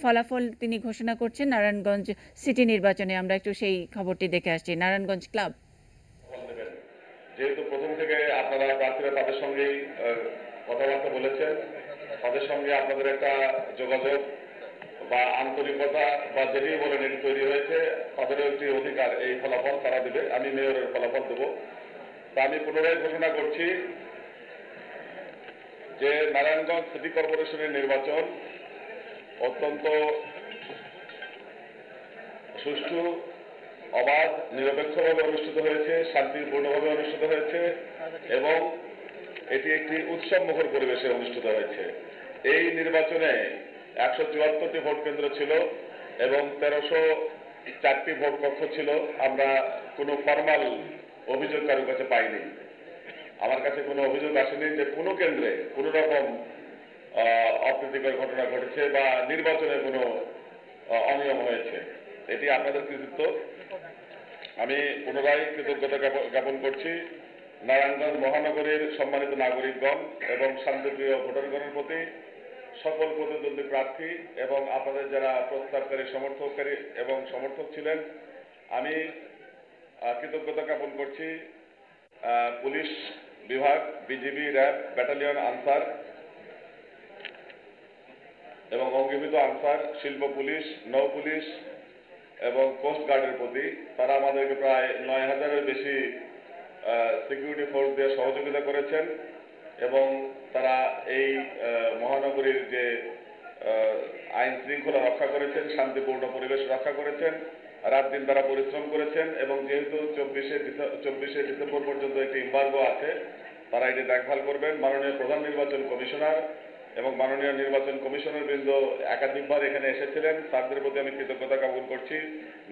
ফলাফল তিনি ঘোষণা করছেন নারায়ণগঞ্জ সিটি নির্বাচনে। আমরা একটু সেই খবরটি দেখে আসছি। নারায়ণগঞ্জ ক্লাব, যেহেতু প্রথম থেকে আপনারা প্রার্থীরা তাদের সঙ্গেই কথাবার্তা বলেছেন, তাদের সঙ্গে আপনাদের একটা যোগাযোগ বা আন্তরিকতা বা যেটাই বলেন এটি তৈরি হয়েছে, তাদেরও একটি অধিকার, এই ফলাফল তারা দেবে, আমি মেয়রের ফলাফল দেব। তা আমি পুনরায় ঘোষণা করছি যে নারায়ণগঞ্জ সিটি কর্পোরেশনের নির্বাচন অত্যন্ত সুষ্ঠু, অবাধ, নিরপেক্ষভাবে অনুষ্ঠিত হয়েছে, শান্তিপূর্ণভাবে অনুষ্ঠিত হয়েছে, এবং এটি একটি উৎসবমুখর পরিবেশে অনুষ্ঠিত হয়েছে। এই নির্বাচনে 174টি ভোট কেন্দ্র ছিল এবং 1304টি ভোট কক্ষ ছিল। আমরা কোনো ফরমাল অভিযোগ কারোর কাছে পাইনি। আমার কাছে কোনো অভিযোগ আসেনি যে কোনো কেন্দ্রে কোনো রকম অপ্রীতিকর ঘটনা ঘটেছে বা নির্বাচনে কোনো অনিয়ম হয়েছে। এটি আপনাদের কৃতিত্ব। আমি পুনরায় কৃতজ্ঞতা জ্ঞাপন করছি নারায়ণগঞ্জ মহানগরীর সম্মানিত নাগরিকগণ এবং শান্তিপ্রিয় ভোটারগণের প্রতি, সকল প্রতিদ্বন্দ্বী প্রার্থী এবং আপনাদের যারা প্রস্তাবকারী সমর্থক ছিলেন। আমি কৃতজ্ঞতা জ্ঞাপন করছি পুলিশ বিভাগ, বিজিবি, র্যাব, ব্যাটালিয়ন আনসার এবং অঙ্গীভূত আনসার, শিল্প পুলিশ, নৌ পুলিশ এবং কোস্ট গার্ডের প্রতি। তারা আমাদেরকে প্রায় 9000-এর বেশি সিকিউরিটি ফোর্স দিয়ে সহযোগিতা করেছেন এবং তারা এই মহানগরীর যে আইন শৃঙ্খলা রক্ষা করেছেন, শান্তিপূর্ণ পরিবেশ রক্ষা করেছেন, রাত দিন তারা পরিশ্রম করেছেন এবং যেহেতু 24শে ডিসেম্বর পর্যন্ত একটি এমবার্গো আছে, তারা এটি দেখভাল করবেন। মাননীয় প্রধান নির্বাচন কমিশনার এবং মাননীয় নির্বাচন কমিশনার বৃন্দ একাধিকবার এখানে এসেছিলেন, তাদের প্রতি আমি কৃতজ্ঞতা জ্ঞাপন করছি।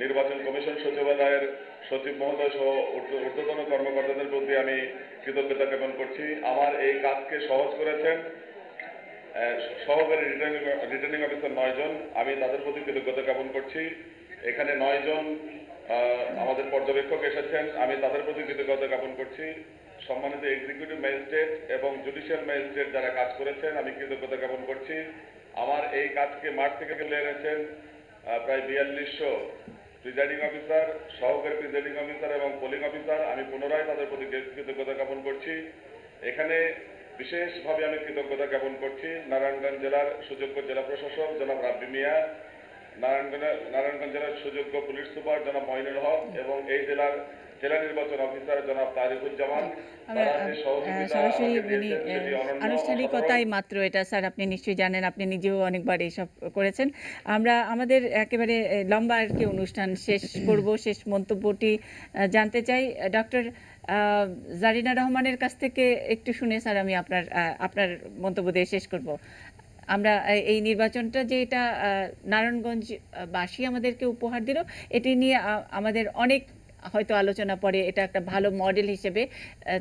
নির্বাচন কমিশন সচিবালয়ের সচিব মহোদয় সহ ঊর্ধ্বতন কর্মকর্তাদের প্রতি আমি কৃতজ্ঞতা জ্ঞাপন করছি। আমার এই কাজকে সহজ করেছেন সহকারী রিটার্নিং অফিসার 9 জন, আমি তাদের প্রতি কৃতজ্ঞতা জ্ঞাপন করছি। এখানে 9 জন আমাদের পর্যবেক্ষক এসেছেন, আমি তাদের প্রতি কৃতজ্ঞতা জ্ঞাপন করছি। সম্মানিত এক্সিকিউটিভ ম্যাজিস্ট্রেট এবং জুডিশিয়াল ম্যাজিস্ট্রেট যারা কাজ করেছেন, আমি কৃতজ্ঞতা জ্ঞাপন করছি। আমার এই কাজকে মাঠ থেকে তুলে এনেছেন প্রায় 4200 প্রিজাইডিং অফিসার, সহকারী প্রিজাইডিং অফিসার এবং পোলিং অফিসার। আমি পুনরায় তাদের প্রতি কৃতজ্ঞতা জ্ঞাপন করছি। এখানে বিশেষভাবে আমি কৃতজ্ঞতা জ্ঞাপন করছি নারায়ণগঞ্জ জেলার সুযোগ্য জেলা প্রশাসক জনাব রাব্বি মিয়া, নারায়ণগঞ্জ জেলার সুযোগ্য পুলিশ সুপার জনাব মঈনুল হক এবং এই জেলার জেলা নির্বাচন অফিসার জনাব তারিকুজ্জামান। সরাসরি আনুষ্ঠানিকতাই মাত্র এটা স্যার, আপনি নিশ্চয়ই জানেন, আপনি নিজেও অনেকবার এইসব করেছেন। আমরা আমাদের একেবারে লম্বা আর কি অনুষ্ঠান শেষ করব। শেষ মন্তব্যটি জানতে চাই ডক্টর জারিনা রহমানের কাছ থেকে একটু শুনে স্যার আমি আপনার মন্তব্য দিয়ে শেষ করব। আমরা এই নির্বাচনটা যে এটা নারায়ণগঞ্জবাসী আমাদেরকে উপহার দিল, এটি নিয়ে আমাদের অনেক হয়তো আলোচনা পরে, এটা একটা ভালো মডেল হিসেবে।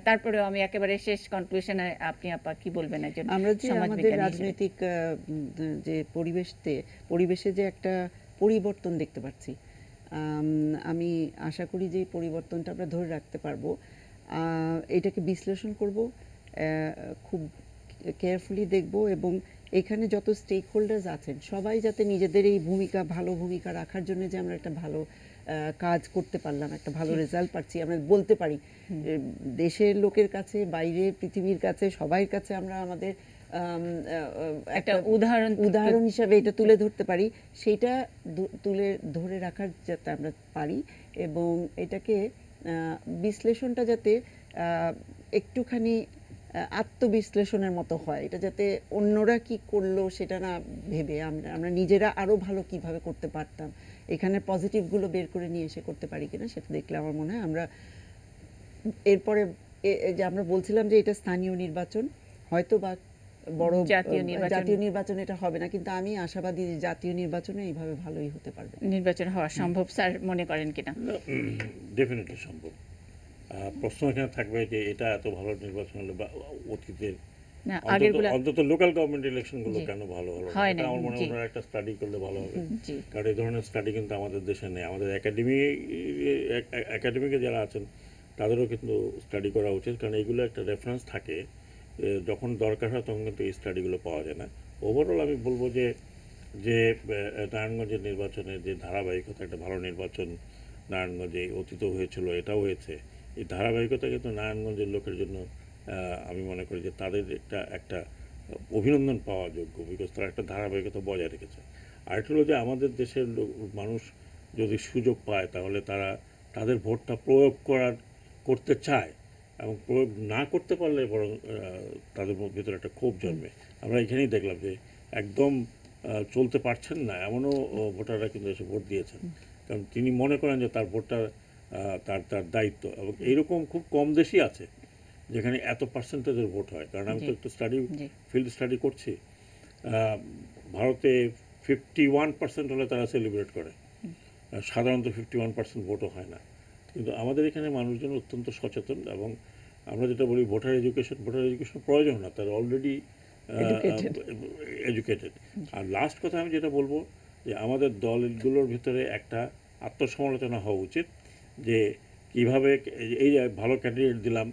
তারপরেও আমি একেবারে শেষ কনক্লুশনে আপনি আপা কি বলবেন? আমরা যে আমাদের রাজনৈতিক যে পরিবেশে যে একটা পরিবর্তন দেখতে পাচ্ছি, আমি আশা করি যে এই পরিবর্তনটা আমরা ধরে রাখতে পারবো। এটাকে বিশ্লেষণ করব, খুব কেয়ারফুলি দেখব এবং এখানে যত স্টেক হোল্ডার্স আছেন সবাই যাতে নিজেদের এই ভালো ভূমিকা রাখার জন্য যে আমরা একটা ভালো কাজ করতে পারলাম, একটা ভালো রেজাল্ট পাচ্ছি, আমরা বলতে পারি দেশের লোকের কাছে, বাইরে পৃথিবীর কাছে, সবার কাছে আমরা আমাদের একটা উদাহরণ হিসাবে এটা তুলে ধরতে পারি, সেইটা ধরে রাখার যাতে আমরা পারি এবং এটাকে বিশ্লেষণটা যাতে একটুখানি আত্মবিশ্লেষণের মতো হয়, এটা যাতে অন্যরা কি করলো সেটা না ভেবে আমরা নিজেরা আরো ভালো কিভাবে করতে পারতাম, এখানে পজিটিভগুলো বের করে নিয়ে এসে করতে পারি কিনা সেটা দেখলে আমার মনে হয় আমরা এরপরে যে আমরা বলছিলাম যে এটা স্থানীয় নির্বাচন, হয়তো বা বড় জাতীয় নির্বাচন এটা হবে না, কিন্তু আমি আশাবাদী যে জাতীয় নির্বাচনে এইভাবে ভালোই হতে পারবে। নির্বাচন হওয়া সম্ভব স্যার মনে করেন কিনা? ডেফিনেটলি সম্ভব। প্রশ্ন এখানে থাকবে যে এটা এত ভালো নির্বাচন হলো বা অতীতের অন্তত লোকাল গভর্নমেন্ট ইলেকশনগুলো কেন ভালো হলো, আমার মনে হয় একটা স্টাডি করলে ভালো হবে। কারণ এই ধরনের স্টাডি কিন্তু আমাদের দেশে নেই। আমাদের একাডেমিকে যারা আছেন তাদেরও কিন্তু স্টাডি করা উচিত, কারণ এইগুলো একটা রেফারেন্স থাকে, যখন দরকার হয় তখন কিন্তু এই স্টাডিগুলো পাওয়া যায় না। ওভারঅল আমি বলবো যে নারায়ণগঞ্জের নির্বাচনের যে ধারাবাহিকতা, একটা ভালো নির্বাচন নারায়ণগঞ্জে অতীত হয়েছিল, এটাও হয়েছে। এই ধারাবাহিকতা কিন্তু নারায়ণগঞ্জের লোকের জন্য আমি মনে করি যে তাদের একটা অভিনন্দন পাওয়া যোগ্য, বিকজ তারা একটা ধারাবাহিকতা বজায় রেখেছে। আর এটা হলো যে আমাদের দেশের মানুষ যদি সুযোগ পায় তাহলে তারা তাদের ভোটটা প্রয়োগ করতে চায় এবং প্রয়োগ না করতে পারলে বরং তাদের ভিতরে একটা ক্ষোভ জন্মে। আমরা এখানেই দেখলাম যে একদম চলতে পারছেন না এমনও ভোটাররা কিন্তু এসে ভোট দিয়েছেন, কারণ তিনি মনে করেন যে তার ভোটটা তার দায়িত্ব। এবং এইরকম খুব কম দেশই আছে যেখানে এত পার্সেন্টেজের ভোট হয়, কারণ আমি তো একটু ফিল্ড স্টাডি করছি। ভারতে 51% হলে তারা সেলিব্রেট করে, সাধারণত 51% ভোটও হয় না। কিন্তু আমাদের এখানে মানুষজন অত্যন্ত সচেতন, এবং আমরা যেটা বলি ভোটার এডুকেশন প্রয়োজন না, তারা অলরেডি এডুকেটেড। আর লাস্ট কথা আমি যেটা বলবো যে আমাদের দলগুলোর ভিতরে একটা আত্মসমালোচনা হওয়া উচিত, যে কীভাবে এই যে ভালো ক্যান্ডিডেট দিলাম,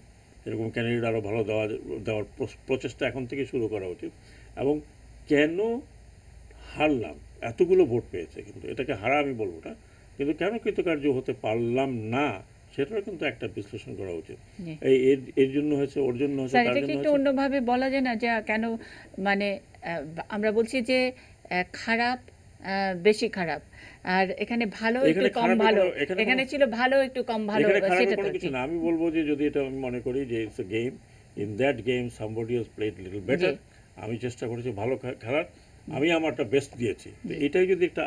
এরকম ক্যান্ডিডেট আরও ভালো দেওয়ার প্রচেষ্টা এখন থেকে শুরু করা উচিত। এবং কেন হারলাম, এতগুলো ভোট পেয়েছে, কিন্তু এটাকে হারা আমি বলবো না, কিন্তু কেন কৃতকার্য হতে পারলাম না সেটাও কিন্তু একটা বিশ্লেষণ করা উচিত। এর জন্য হয়েছে, ওর জন্য হয়েছে, তার জন্য একটু অন্যভাবে বলা যায় না যে কেন, মানে আমরা বলছি যে খারাপ বেশি খারাপ, আর এখানে ভালো একটু কম ভালো, এখানে ছিল ভালো একটু কম ভালো, সেটা কোনো কিছু না। আমি বলবো যে যদি এটা আমি মনে করি যে it's a game, in that game somebody has played little better, আমি চেষ্টা করেছি ভালো খেলার, আমি আমারটা বেস্ট দিয়েছি। তো এটাই যদি একটা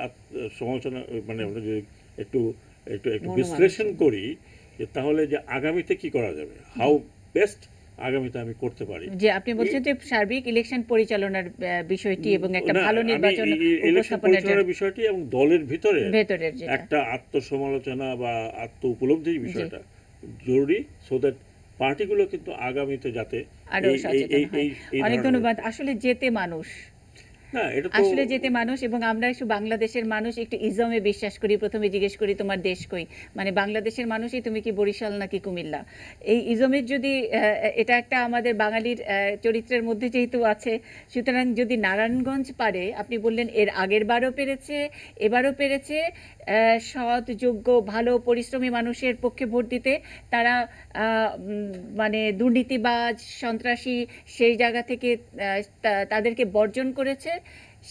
সমালোচনা, মানে আমরা যদি একটু একটু একটু বিশ্লেষণ করি, যে তাহলে যে আগামীতে কি করা যাবে, হাউ বেস্ট আগামীতে আমি করতে পারি। যে আপনি বলছেন যে সার্বিক ইলেকশন পরিচালনার বিষয়টি এবং একটা ভালো নির্বাচন উপস্থাপনের বিষয়টি এবং দলের ভিতরে একটা আত্মসমালোচনা বা আত্ম উপলব্ধির বিষয়টা জরুরি, সো দ্যাট পার্টিগুলো কিন্তু আগামীতে যাতে। অনেক ধন্যবাদ। আসলে যেতে মানুষ, আসলে যেতে মানুষ, এবং আমরা একটু বাংলাদেশের মানুষ একটু ইজমে বিশ্বাস করি। প্রথমে জিজ্ঞেস করি তোমার দেশ কই, মানে বাংলাদেশের মানুষই তুমি কি বরিশাল নাকি কুমিল্লা, এই ইজমের যদি এটা একটা আমাদের বাঙালির চরিত্রের মধ্যে যেহেতু আছে, সুতরাং যদি নারায়ণগঞ্জ পারে, আপনি বললেন এর আগের বারও পেরেছে, এবারও পেরেছে সৎ যোগ্য ভালো পরিশ্রমী মানুষের পক্ষে ভোট দিতে, তারা মানে দুর্নীতিবাজ সন্ত্রাসী সেই জায়গা থেকে তাদেরকে বর্জন করেছে।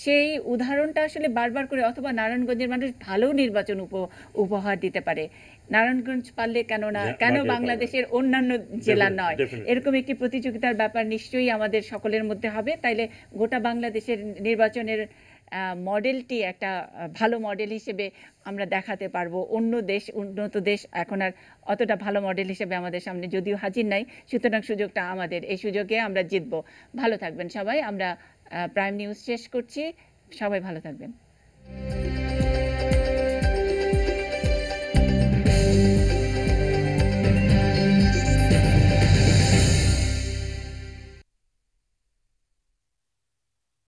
সেই উদাহরণটা আসলে বারবার করে, অথবা নারায়ণগঞ্জের মানুষ ভালো নির্বাচন উপহার দিতে পারে, নারায়ণগঞ্জ পারলে কেন না, কেন বাংলাদেশের অন্যান্য জেলা নয়, এরকম একটি প্রতিযোগিতার ব্যাপার নিশ্চয়ই আমাদের সকলের মধ্যে হবে। তাইলে গোটা বাংলাদেশের নির্বাচনের মডেলটি একটা ভালো মডেল হিসেবে আমরা দেখাতে পারবো। অন্য দেশ, উন্নত দেশ এখন আর অতটা ভালো মডেল হিসেবে আমাদের সামনে যদিও হাজির নাই, সুতরাং সুযোগটা আমাদের, এই সুযোগে আমরা জিতবো। ভালো থাকবেন সবাই। আমরা প্রাইম নিউজ শেষ করছি, সবাই ভালো থাকবেন।